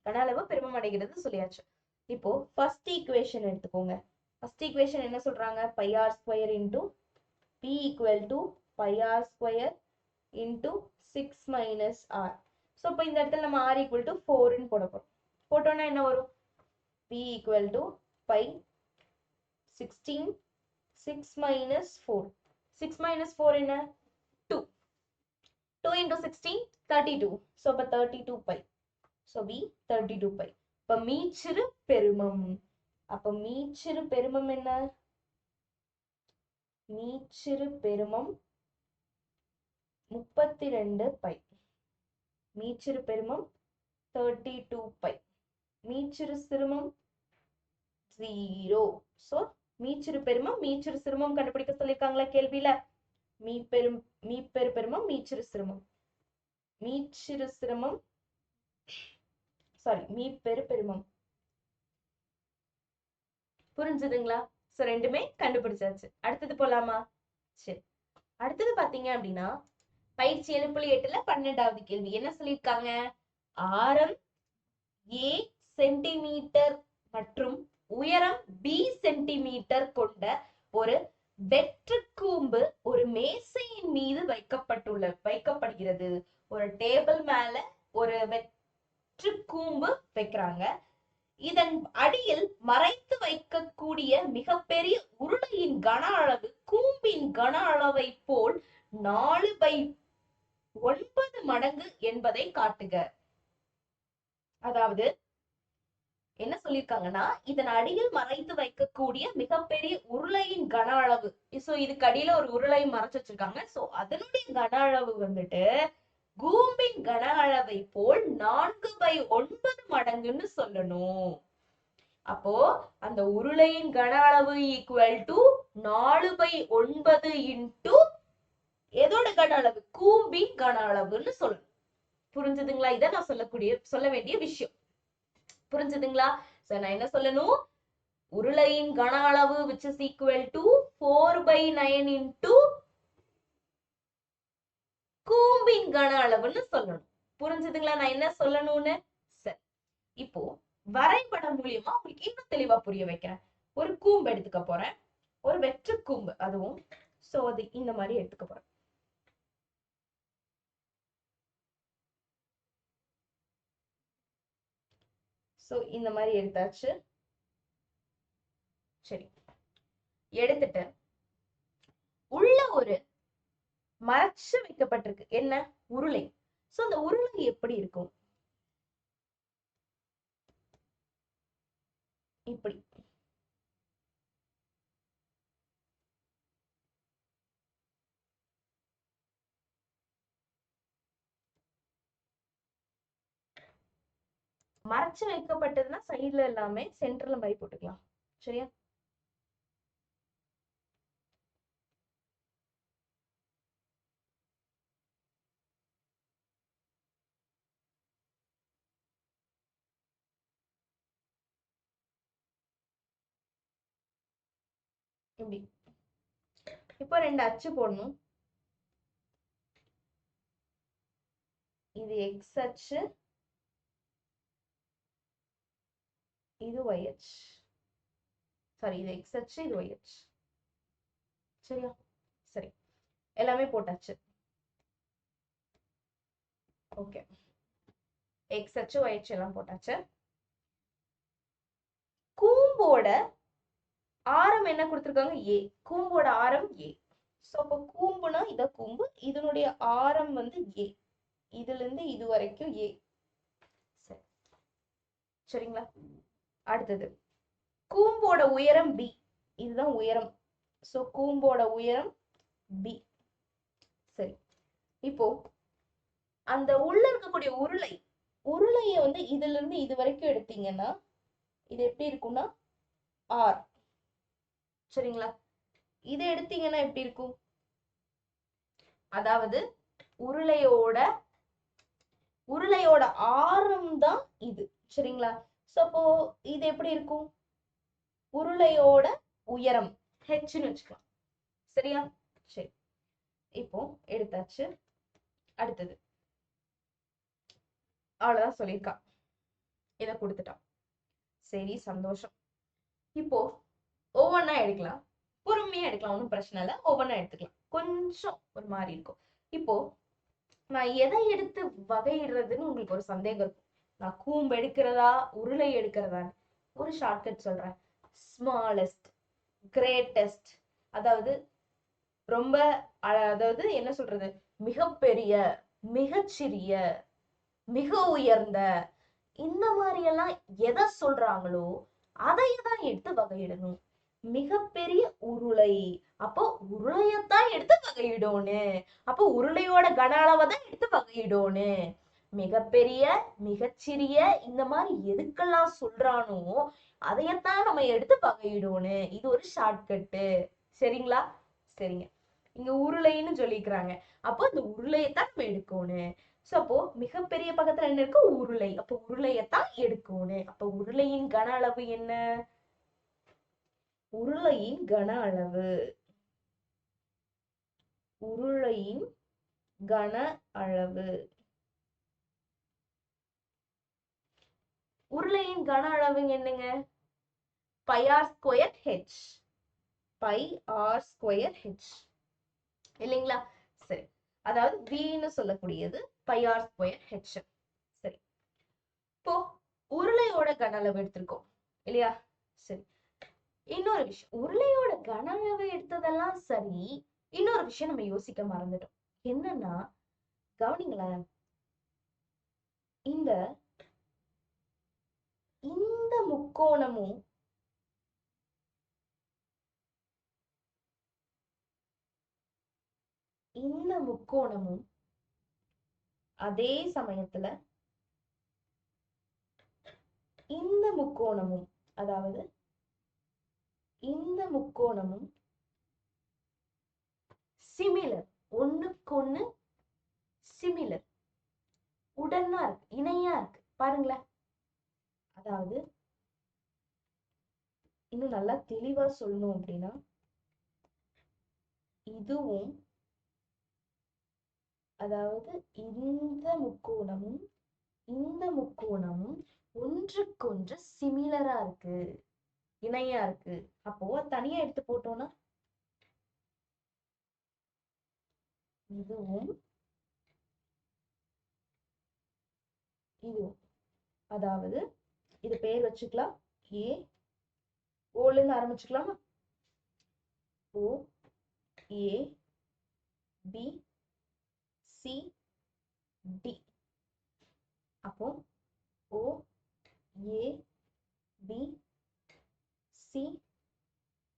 கன அளவு பெருமம் அடைகிறது சொல்லியாச்சு. இப்போ ஃபர்ஸ்ட் ஈக்குவேஷன் எடுத்துக்கோங்க. ஃபர்ஸ்ட் ஈக்குவேஷன் என்ன சொல்றாங்க? pi r square into p equal to pi r square into 6 minus r. So இப்போ இந்த இடத்துல நம்ம r equal to 4 ன்னு போட போறோம். போட்டோம்னா என்ன வரும்? p equal to pi 16 6 minus 4. 6 minus 4 என்ன? 2. 2 into 16 32. So அப்ப 32 pi. So v 32 pi. அப்ப மீச்சிறு பெருமம். அப்ப மீச்சிறு பெருமம் என்ன? மீச்சிறு பெருமம் 32 pi. மீச்சிறு பெருமம் 32 pi. மீச்சிறு சிறுமம் 0. So மீச்சிறு பெருமம் மீச்சிறு சிறுமம் கண்டுபிடிக்க சொல்லிருக்காங்களா கேள்வியில? மீப்பெரு பெருமம் மீச்சிறு சிறுமம். மீச்சிறு சிறுமம், சாரி, மீப்பெரு பெருமம். புரிஞ்சுதுங்களா? சோ ரெண்டுமே கண்டுபிடிச்சாச்சு. அடுத்தது போலாமா? சரி, அடுத்தது பாத்தீங்க அப்படின்னா பயிற்சி 7.8ல 12வது கேள்வி என்ன சொல்லியிருக்காங்க? ஆரம் a சென்டிமீட்டர் மற்றும் உயரம் b சென்டிமீட்டர் கொண்ட ஒரு வெற்று கூம்பு ஒரு மேசையின் மீது வைக்கப்படுகிறது. ஒரு டேபிள் மேல ஒரு வெற்று கூம்பு வைக்கிறாங்க. இதன் அடியில் மறைத்து வைக்கக்கூடிய மிகப்பெரிய உருளையின் கன அளவு கூம்பின் கன அளவை போல் 4/9 மடங்கு என்பதை காட்டுக. அதாவது என்ன சொல்லியிருக்காங்கன்னா, இதன் அடியில் மறைத்து வைக்கக்கூடிய மிகப்பெரிய உருளையின் கன அளவு. சோ இதுக்கு அடியில ஒரு உருளை மறைச்சு வச்சிருக்காங்க. சோ அதனுடைய கன அளவு வந்துட்டு கூம்பின் கன அளவை போல் 4/9 மடங்குன்னு சொல்லணும். அப்போ அந்த உருளையின் கன அளவு ஈக்குவல் டு 4/9 இன்டு எதோட கன அளவு? கூம்பின் கன அளவுன்னு சொல்லணும். புரிஞ்சுதுங்களா? இதை நான் சொல்ல வேண்டிய விஷயம். புரிஞ்சுதுங்களா? சோ நான் என்ன சொல்லணும்? உருளையின் கன அளவு which is equal to 4/9 into கூம்பின் கன அளவுன்னு சொல்லணும். புரிஞ்சுதுங்களா நான் என்ன சொல்லணும்னு? சரி, இப்போ வரைபடம் மூலியமா உங்களுக்கு இன்னும் தெளிவா புரிய வைக்கிறேன். ஒரு கூம்பு எடுத்துக்க போறேன், ஒரு வெற்று கூம்பு அதுவும். சோ அது இந்த மாதிரி எடுத்துக்க போறேன். சோ இந்த மாதிரி எடுத்தாச்சு. சரி, எடுத்துட்டு உள்ள ஒரு மறைச்சு வைக்கப்பட்டிருக்கு என்ன? உருளை. சோ அந்த உருளை எப்படி இருக்கும்? இப்படி. மறைச்சு வைக்கப்பட்டதுன்னா சைடுல எல்லாமே சென்டர்ல மாதிரி போட்டுக்கலாம். சரியா? இப்படி. இப்போ 2 அச்சு போடணும். இது எக்ஸ் அச்சு, இது ஒய் அச்சு. சாரி, இது எக்ஸ் அச்சு, இது ஒய் அச்சு. சரியா? சரி, எல்லாமே போட்டாச்சு. ஓகே, எக்ஸ் அச்சு ஒய் அச்சு எல்லாம் போட்டாச்சு. கூம்போட ஆரம் என்ன கொடுத்திருக்காங்க? ஏ. கூம்போட ஆரம் ஏ. சோ அப்போ கூம்புனா இத கூம்பு, இதனுடைய ஆரம் வந்து ஏ. இதுல இருந்து இது வரைக்கும் ஏ. சரி, சரிங்களா? அடுத்தது கூம்போட உயரம் பி. இதுதான் உயரம். சோ கூம்போட உயரம் பி. சரி, இப்போ அந்த உள்ள இருக்கக்கூடிய உருளைய வந்து இதுல இருந்து இது வரைக்கும் எடுத்தீங்கன்னா இது எப்படி இருக்கும்னா ஆர். சரிங்களா? இது எடுத்தீங்கன்னா எப்படி இருக்கும்? அதாவது உருளையோட ஆரம் தான் இது. சரிங்களா? சோ அப்போ இது எப்படி இருக்கும்? உருளையோட உயரம் ஹெச்னு வச்சுக்கலாம். சரியா? சரி, இப்போ எடுத்தாச்சு. அடுத்தது அவ்வளவுதான் சொல்லியிருக்கா. இத கொடுத்துட்டான். சரி, சந்தோஷம். இப்போ ஒவ்வொன்னா எடுக்கலாம், பொறுமையா எடுக்கலாம், ஒன்றும் பிரச்சனை இல்லை. ஒவ்வொன்னா எடுத்துக்கலாம், கொஞ்சம் ஒரு மாதிரி இருக்கும். இப்போ நான் எதை எடுத்து வகையிடுறதுன்னு உங்களுக்கு ஒரு சந்தேகம் இருக்கும். நான் கூம்பு எடுக்கிறதா உருளை எடுக்கிறதா? ஒரு ஷார்ட்கட் சொல்றேன். ஸ்மாலஸ்ட், கிரேட்டஸ்ட், அதாவது ரொம்ப அதாவது என்ன சொல்றது, மிகப்பெரிய, மிகச்சிறிய, மிக உயர்ந்த, இந்த மாதிரி எல்லாம் எதை சொல்றாங்களோ அதையதான் எடுத்து வகையிடணும். மிகப்பெரிய உருளை, அப்போ உருளையத்தான் எடுத்து வகையிடணும். அப்போ உருளையோட கன அளவை தான் எடுத்து வகையிடணும். மிகப்பெரிய, மிகச்சிறிய, இந்த மாதிரி எதுக்கெல்லாம் சொல்றானோ அதையத்தான் நம்ம எடுத்து வகையிடணும். இது ஒரு ஷார்ட்கட்டு. சரிங்களா? சரிங்க. இங்க உருளைன்னு சொல்லிக்கிறாங்க, அப்போ இந்த உருளையத்தான் நம்ம எடுக்கணும். சோ அப்போ மிகப்பெரிய பக்கத்துல என்ன இருக்கு? உருளை. அப்போ உருளையத்தான் எடுக்கணும். அப்போ உருளையின் கன அளவு என்ன? உருளையின் கன அளவு, உருளையின் கன அளவு, உருளையின் கன அளவு என்னங்க? Pi r square h. Pi r square h இல்லைங்களா? சரி, அதாவது வின்னு சொல்லக்கூடியது பை ஆர் ஸ்கொயர் ஹெச். சரி, இப்போ உருளையோட கன அளவு எடுத்திருக்கோம் இல்லையா? சரி, இன்னொரு விஷயம், உருளையோட கன அளவு எடுத்ததெல்லாம் சரி, இன்னொரு விஷயம் நம்ம யோசிக்க மறந்துட்டோம். என்னன்னா, கவனிங்களேன், இந்த முக்கோணமும் இந்த முக்கோணமும் அதே சமயத்துல இந்த முக்கோணமும், அதாவது இந்த முக்கோணமும் சிமிலர், ஒண்ணுக்கு ஒண்ணு சிமிலர், உடனா இருக்கு, இணையா இருக்கு. பாருங்களேன். அதாவது இன்னும் நல்லா தெளிவா சொல்லணும் அப்படின்னா, இதுவும் அதாவது இந்த முக்கோணமும் இந்த முக்கோணமும் ஒன்றுக்கொன்று சிமிலரா இருக்கு, இணையா இருக்கு. அப்போ தனியா எடுத்து போட்டோம்னா இதுவும் இதுவும், அதாவது இது பேர் வச்சுக்கலாம், ஏ ஓல இருந்து ஆரம்பிச்சுக்கலாமா? ஓ ஏ பி சி டி. அப்போ ஓ ஏ பி சி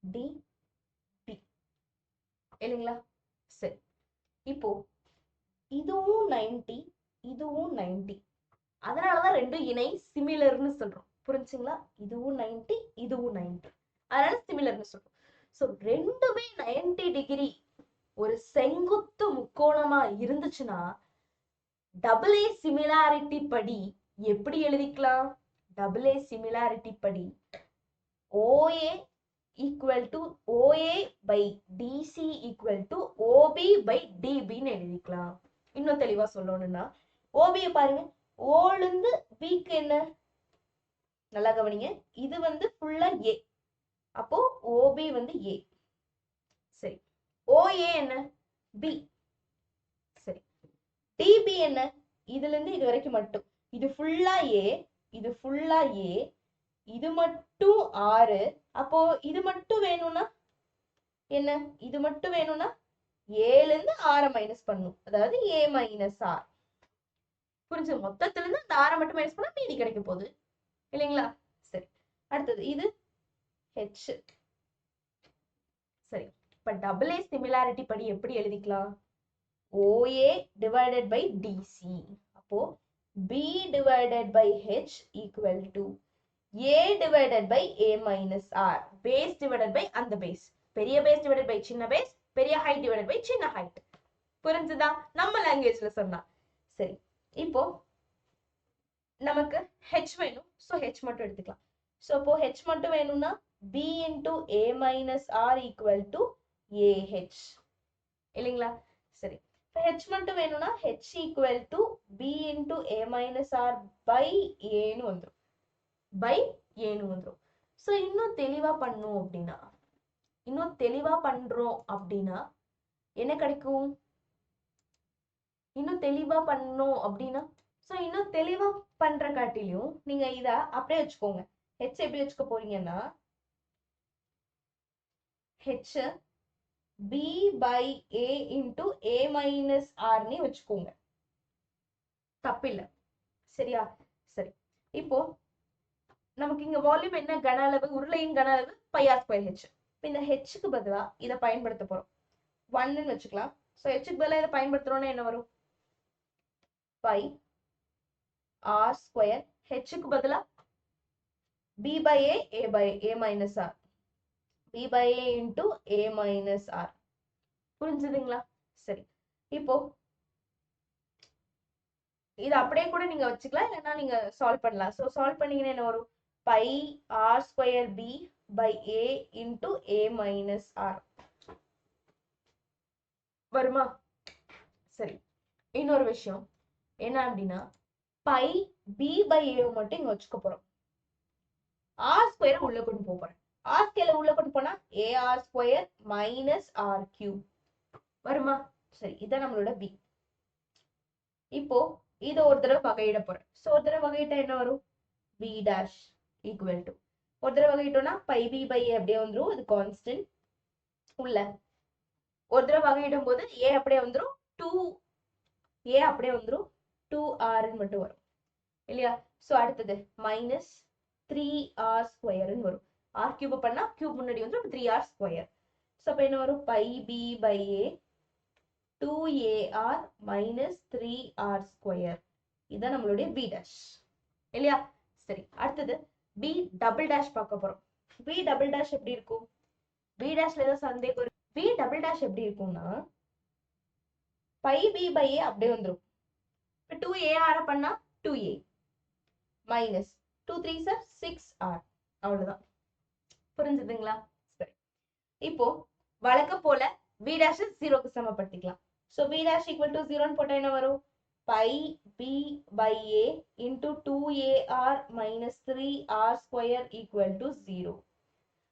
டி பி இல்லைங்களா? சரி, இப்போ இதுவும் 90 இதுவும் 90, அதனாலதான் ரெண்டும் இணை சிமிலர்னு சொல்றோம். புரிஞ்சுங்களா? இதுவும் 90 இதுவும் 90, அதனால சிமிலர்னு சொல்றோம். சோ ரெண்டுமே 90 டிகிரி ஒரு செங்குத்து முக்கோணமா இருந்துச்சுன்னா டபுள் ஏ சிமிலாரிட்டி படி எப்படி எழுதிக்கலாம்? டபுள் ஏ சிமிலாரிட்டி படி OA equal to OA by DC equal to OB by DB ன்னு எழுதிக்கலாம். இன்னும் தெளிவா சொல்லணும்னா OB பாருங்க, ஓல இருந்து Bக்கு என்ன? நல்லா கவனிங்க, இது வந்து ஃபுல்லா A, அப்போ OB வந்து A. சரி, OA என்ன? B. சரி, DB என்ன? இதுல இருந்து இது வரைக்கும் மட்டும், இது ஃபுல்லா A, இது ஃபுல்லா A, இது மட்டும் 6. அப்போ இது மட்டும் வேணும்னா என்ன? இது மட்டும் வேணும்னா 7 இருந்து 6 மைனஸ் பண்ணும், அதாவது A மைனஸ் R. புரிஞ்சு? மொத்தத்துல இருந்து அந்த 6 மட்டும் மைனஸ் பண்ணா மீதி கிடைக்க போகுது இல்லைங்களா? சரி, அடுத்தது இது H. சரி, இப்ப டபுள் ஏ சிமிலாரிட்டி படி எப்படி எழுதிக்கலாம்? OA divided by DC. அப்போ B divided by H equal to A divided by A minus R. Base divided by அந்த base. பெரிய base divided by சின்ன base, பெரிய height divided by சின்ன height. புரிஞ்சுதா? நம்ம லாங்குவேஜ்ல சொன்னா. சரி, இப்போ நமக்கு H வேணும், so H மட்டும் எடுத்துக்கலாம். so இப்போ H மட்டும் வேணும்னா B into A minus R equal to AH இல்லைங்களா? சரி, இப்போ H மட்டும் வேணும்னா H equal to B into A minus R by A ன்னு வந்துரும், by A ன்னு வந்துரும். so இன்னும் தெளிவா பண்ணணும் அப்படின்னா, இன்னும் தெளிவா பண்றோம் அப்படின்னா என்ன கிடைக்கும்? இன்னும் தெளிவா பண்ணணும் அப்படின்னா, சோ இன்னும் தெளிவா பண்ற காட்டிலும் நீங்க இத அப்படியே வச்சுக்கோங்க. H எப்படி வச்சுக்க போறீங்கன்னா, H B by A into A minus R ன்னு வச்சுக்கோங்க, தப்பில்ல. சரியா? சரி, இப்போ நமக்கு இங்க வால்யூம் என்ன? கன அளவு, உருளையின் கன அளவு πr²h. இந்த Hக்கு பதிலா இத பயன்படுத்த போறோம், 1 ன்னு வச்சுக்கலாம். சோ Hக்கு பதிலா இத பயன்படுத்துறோம்னா என்ன வரும்? πr². Hக்கு பதிலா B by A, A by A minus R, B by A into A minus R. புரிஞ்சுதுங்களா? சரி, இப்போ இது அப்படியே கூட நீங்க வச்சுக்கலாம், இல்லைன்னா நீங்க சால்வ் பண்ணலாம். சோ சால்வ் பண்ணீங்கன்னா என்ன வரும்? πr²b by A into A minus R வருமா? சரி, இன்னொரு விஷயம் என்ன அப்படின்னா, பை B by A மட்டும் இங்க வச்சுக்க போறோம், R² உள்ள கொண்டு போறேன். R² உள்ள கொண்டு போனா AR² minus R³ வருமா? சரி, இதான் நம்மளோட B. இப்போ இத ஒரு தடவை வகையிட போறேன். சோ ஒரு தடவை வகையிட்டா என்ன வரும்? B dash equal to, ஒரு தடவை வகையிட்டோம்னா πb by A அப்படியே வந்துரும், இது கான்ஸ்டன்ட் உள்ள. ஒரு தடவை வகையிடும் போது A அப்படியே வந்துரும், 2A அப்படியே வந்துரும், 2R மட்டும் வரும் இல்லையா? சோ அடுத்தது மைனஸ் 3r ஸ்கொயர்னு வரும். r கியூப் பண்ணா கியூப் முன்னாடி வந்து 3r ஸ்கொயர். ஸோ அப்போ என்ன வரும்? By B by a 2ar minus 3r square. இதுதான் நம்மளுடைய பி டேஷ் இல்லையா? சரி, அடுத்தது பி டபுள் டேஷ் பார்க்க போறோம். பி டபுள் டேஷ் எப்படி இருக்கும்? பி டேஷ்ல ஏதாவது சந்தேகம்? பி டபுள் டேஷ் எப்படி இருக்கும்னா பை பி பை ஏ அப்படியே வந்துடும். இப்போ 2ar பண்ணா 2a மைனஸ் 2 3s 6r. அவ்வளவுதான். புரிஞ்சுதுங்களா? சரி, இப்போ வழக்கம் போல பி டேஷ் 0க்கு சமப்படுத்திக்கலாம். So P dash equal to 0ன்னு போட்டா என்ன வரும்? By B by A into 2ar minus 3r square equal to 0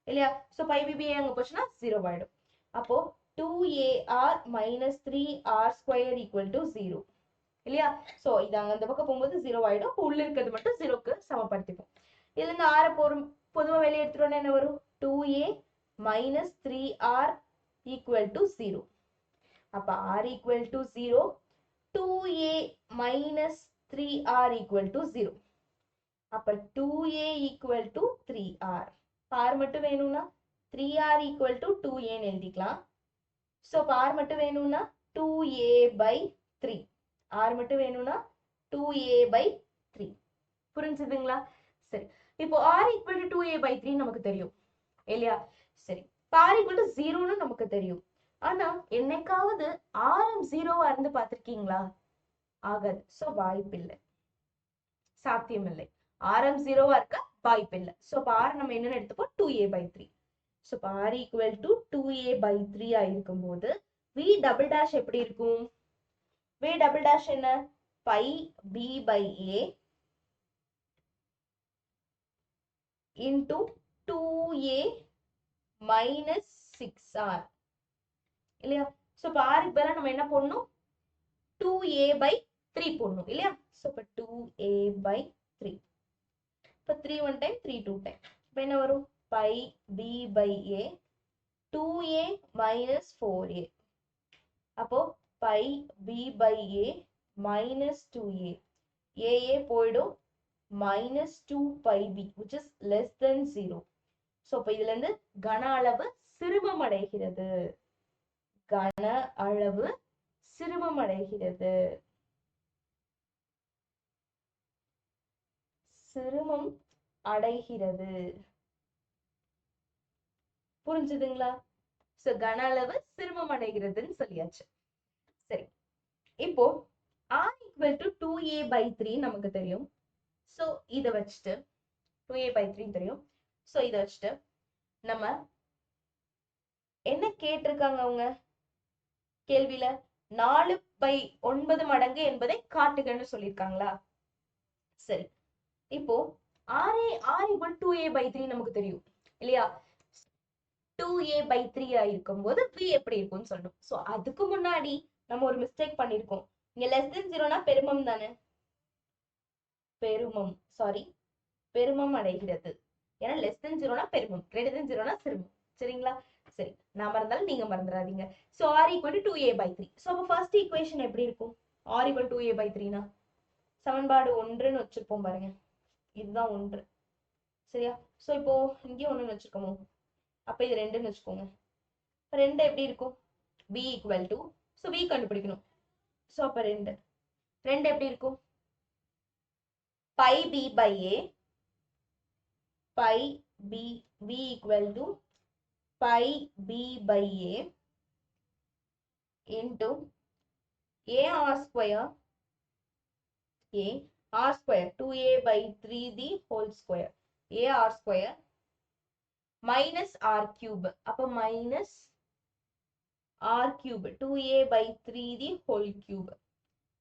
இல்லையா? ஸோ பை பி பி அங்கே போச்சுன்னா 0 ஆயிடும். அப்போ 2ar minus 3r square equal to 0 இல்லையா? ஸோ இது அங்கே அந்த பக்கம் போகும்போது 0 ஆயிடும். அப்போ உள்ள இருக்கிறது மட்டும் 0க்கு சமப்படுத்திப்போம். இதுல இருந்து r பொதுவாக வெளியே எடுத்துட்டோம்னா என்ன வரும்? 2a minus 3r equal to 0. அப்ப r equal to 0, 2a minus 3r equal to 0. அப்ப 2a equal to 3r. r மட்டும் வேணும்னா 3r ஈக்குவல் டு 2a எழுதிக்கலாம். ஸோ r மட்டும் வேணும்னா 2a பை 3. r மட்டும் வேணும்னா 2a பை 3. புரிஞ்சுதுங்களா? சரி, இப்போ r equal to 2a by 3 நமக்கு தெரியும் இல்லையா? சரி, r ஈக்குவல் டு 0ன்னு நமக்கு தெரியும். ஆனா என்னைக்காவது ஆரம் 0வா இருந்து பார்த்திருக்கீங்களா? ஆகாது. ஸோ வாய்ப்பில்லை, சாத்தியம் இல்லை. ஆரம் 0வா இருக்க வாய்ப்பில்லை. ஸோ r நம்ம என்னன்னு எடுத்துப்போம்? 2a by 3. So r equal to 2a by 3 ஆயிருக்கும் போது v டபுள் டேஷ் எப்படி இருக்கும்? v டபுள் டேஷ் என்ன? Pi b by a into 2a minus 6r இல்லையா? ஸோ இப்போ r க்கு பதிலா நம்ம என்ன போடணும்? 2a பை 3 போடணும் இல்லையா? ஸோ இப்போ 2a பை 3. இப்போ 3 1 டைம் 3 2 டைம். இப்போ என்ன வரும்? Pi b by a 2a minus 4a. அப்போ pi b by a minus 2a. a போயிடும். Minus 2 by b which is less than 0. So இப்போ இதுல இருந்து கன அளவு சிறுமம் அடைகிறது. கன அளவு சிறுமம் அடைகிறது. சிறுமம் அடைகிறது. புரிஞ்சுதுங்களா? சோ கன அளவு சிறுமம் அடைகிறதுன்னு சொல்லியாச்சு. சரி, இப்போ r equal to 2a by 3 நமக்கு தெரியும். சோ இத வச்சுட்டு 2a by 3 தெரியும். சோ இத வச்சுட்டு நம்ம என்ன கேட்டிருக்காங்க அவங்க கேள்வியில? 4/9 மடங்கு என்பதை காட்டுகன்னு சொல்லியிருக்காங்களா? சரி, இப்போ r equal 2a by 3 நமக்கு தெரியும் இல்லையா? 2a by 3 ஆயிருக்கும் போது v எப்படி இருக்கும்னு சொல்லணும். சோ அதுக்கு முன்னாடி நம்ம ஒரு மிஸ்டேக் பண்ணிருக்கோம். இங்க less than 0னா பெருமம் தானே? பெருமம், சாரி, பெருமம் அடைகிறது. ஏன்னா less than 0னா பெருமம், greater than 0னா சிறுமம். சரிங்களா? சரி, நான் மறந்தாலும் நீங்க மறந்துடாதீங்க. So r equal to 2a by 3. So அப்ப ஃபர்ஸ்ட் ஈக்குவேஷன் எப்படி இருக்கும்? r equal to 2a by 3னா சமன்பாடு 1ன்னு வச்சிருப்போம் பாருங்க. இதுதான் 1. சரியா? சோ இப்போ இங்க 1ன்னு வச்சிருக்கோமோ, அப்ப இது 2ன்னு வச்சுக்கோங்க. 2 எப்படி இருக்கும்? b equal to, so b கண்டுபிடிக்கணும். சோ அப்ப 2 எப்படி இருக்கும்? Pi b by a, pi b equal to pi b by a into a r square 2a by 3 the whole square a r square minus r cube. அப்ப minus r cube 2a by 3 the whole cube.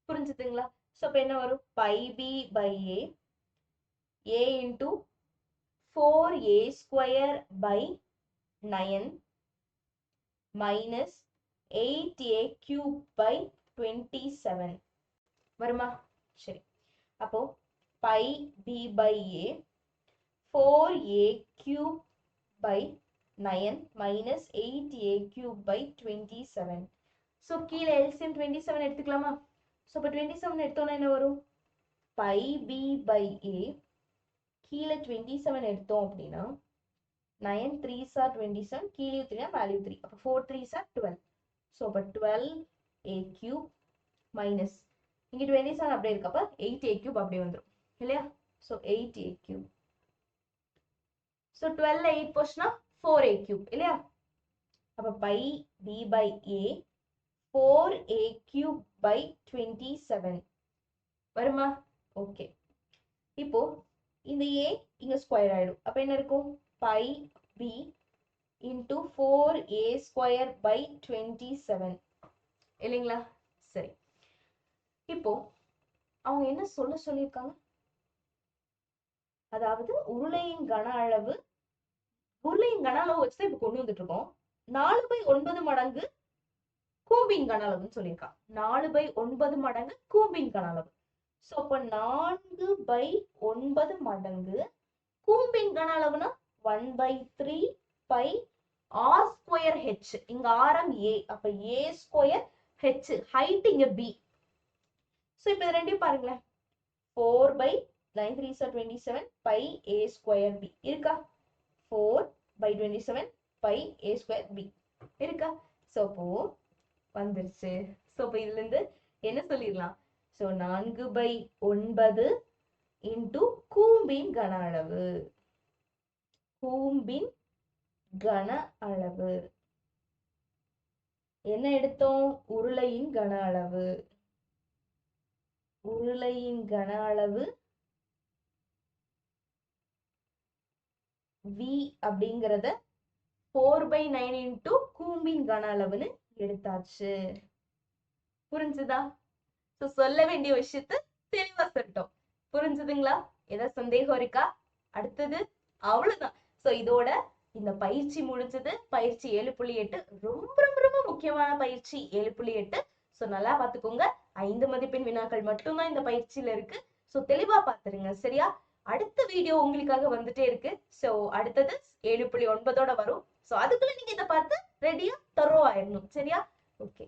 புரிஞ்சுதுங்களா? So அப்ப என்ன வரும்? pi b by a into 4a square by 9 minus 8a cube by 27 வருமா? சரி, அப்போ pi b by a 4a cube by 9 minus 8a cube by 27. so கீழே LCM 27 எடுத்துக்கலாமா? so இப்போ 27 எடுத்தோம்னா என்ன வரும்? pi b by a கீழே 27 எடுத்தோம் அப்படின்னா 9 3s are 27, கீழே 3 வேல்யூ 3, அப்போ 4 3s are 12. ஸோ அப்போ 12a cube மைனஸ் இங்கே 27 அப்படியே இருக்கப்ப 8a cube அப்படியே வந்துடும் இல்லையா? So 8a cube. ஸோ 12 8 போச்சுன்னா 4a cube இல்லையா? அப்போ pi b by a 4a cube by 27 வருமா? ஓகே. இப்போ இந்த a இங்க ஸ்கொயர் ஆயிடும். அப்ப என்ன இருக்கும்? Pi b into 4a square by 27 இல்லைங்களா? சரி, இப்போ அவங்க என்ன சொல்லியிருக்காங்க? அதாவது உருளையின் கன அளவு வச்சுதான் இப்ப கொண்டு வந்துட்டு இருக்கோம். 4/9 மடங்கு கூம்பின் கன அளவுன்னு சொல்லியிருக்காங்க. 4/9 மடங்கு கூம்பின் கன அளவு. சோ அப்ப 4/9 மடங்கு கூம்பின் கன அளவுனா 1/3 பை r ஸ்கொயர் h. இங்க ஆரம் a, அப்ப a ஸ்கொயர் h, ஹைட் இங்க b. சோ இப்ப இது ரெண்டையும் பாருங்களேன். 4/9 3s are 27 pi a square b இருக்கா? 4/27 பை a ஸ்கொயர் b இருக்கா? சோ அப்போ வந்துருச்சு. சோ அப்ப இதுல இருந்து என்ன சொல்லிடலாம்? சோ 4/9 இன்டு கூம்பின் கன அளவு. கூம்பின் கன அளவு என்ன எடுத்தோம்? உருளையின் கன அளவு. உருளையின் கன அளவு v அப்படிங்கறத 4/9 இன்டு கூம்பின் கன அளவுன்னு எடுத்தாச்சு. புரிஞ்சுதா? சொல்ல வேண்டிய விஷயத்த தெளிவா சொல்லிட்டோம். புரிஞ்சுதுங்களா? ஏதாவது சந்தேகம் இருக்கா? அடுத்தது அவ்வளவுதான். சோ இதோட இந்த பயிற்சி முடிஞ்சது. பயிற்சி 7.8 ரொம்ப ரொம்ப ரொம்ப முக்கியமான பயிற்சி 7.8. சோ நல்லா பாத்துக்கோங்க. 5 மதிப்பெண் வினாக்கள் மட்டும்தான் இந்த பயிற்சியில இருக்கு. சோ தெளிவா பாத்துருங்க சரியா? அடுத்த வீடியோ உங்களுக்காக வந்துட்டே இருக்கு. சோ அடுத்தது 7.9 வரும். சோ அதுக்குள்ள நீங்க இதை பார்த்து ரெடியா தரோ ஆயிடணும் சரியா? ஓகே.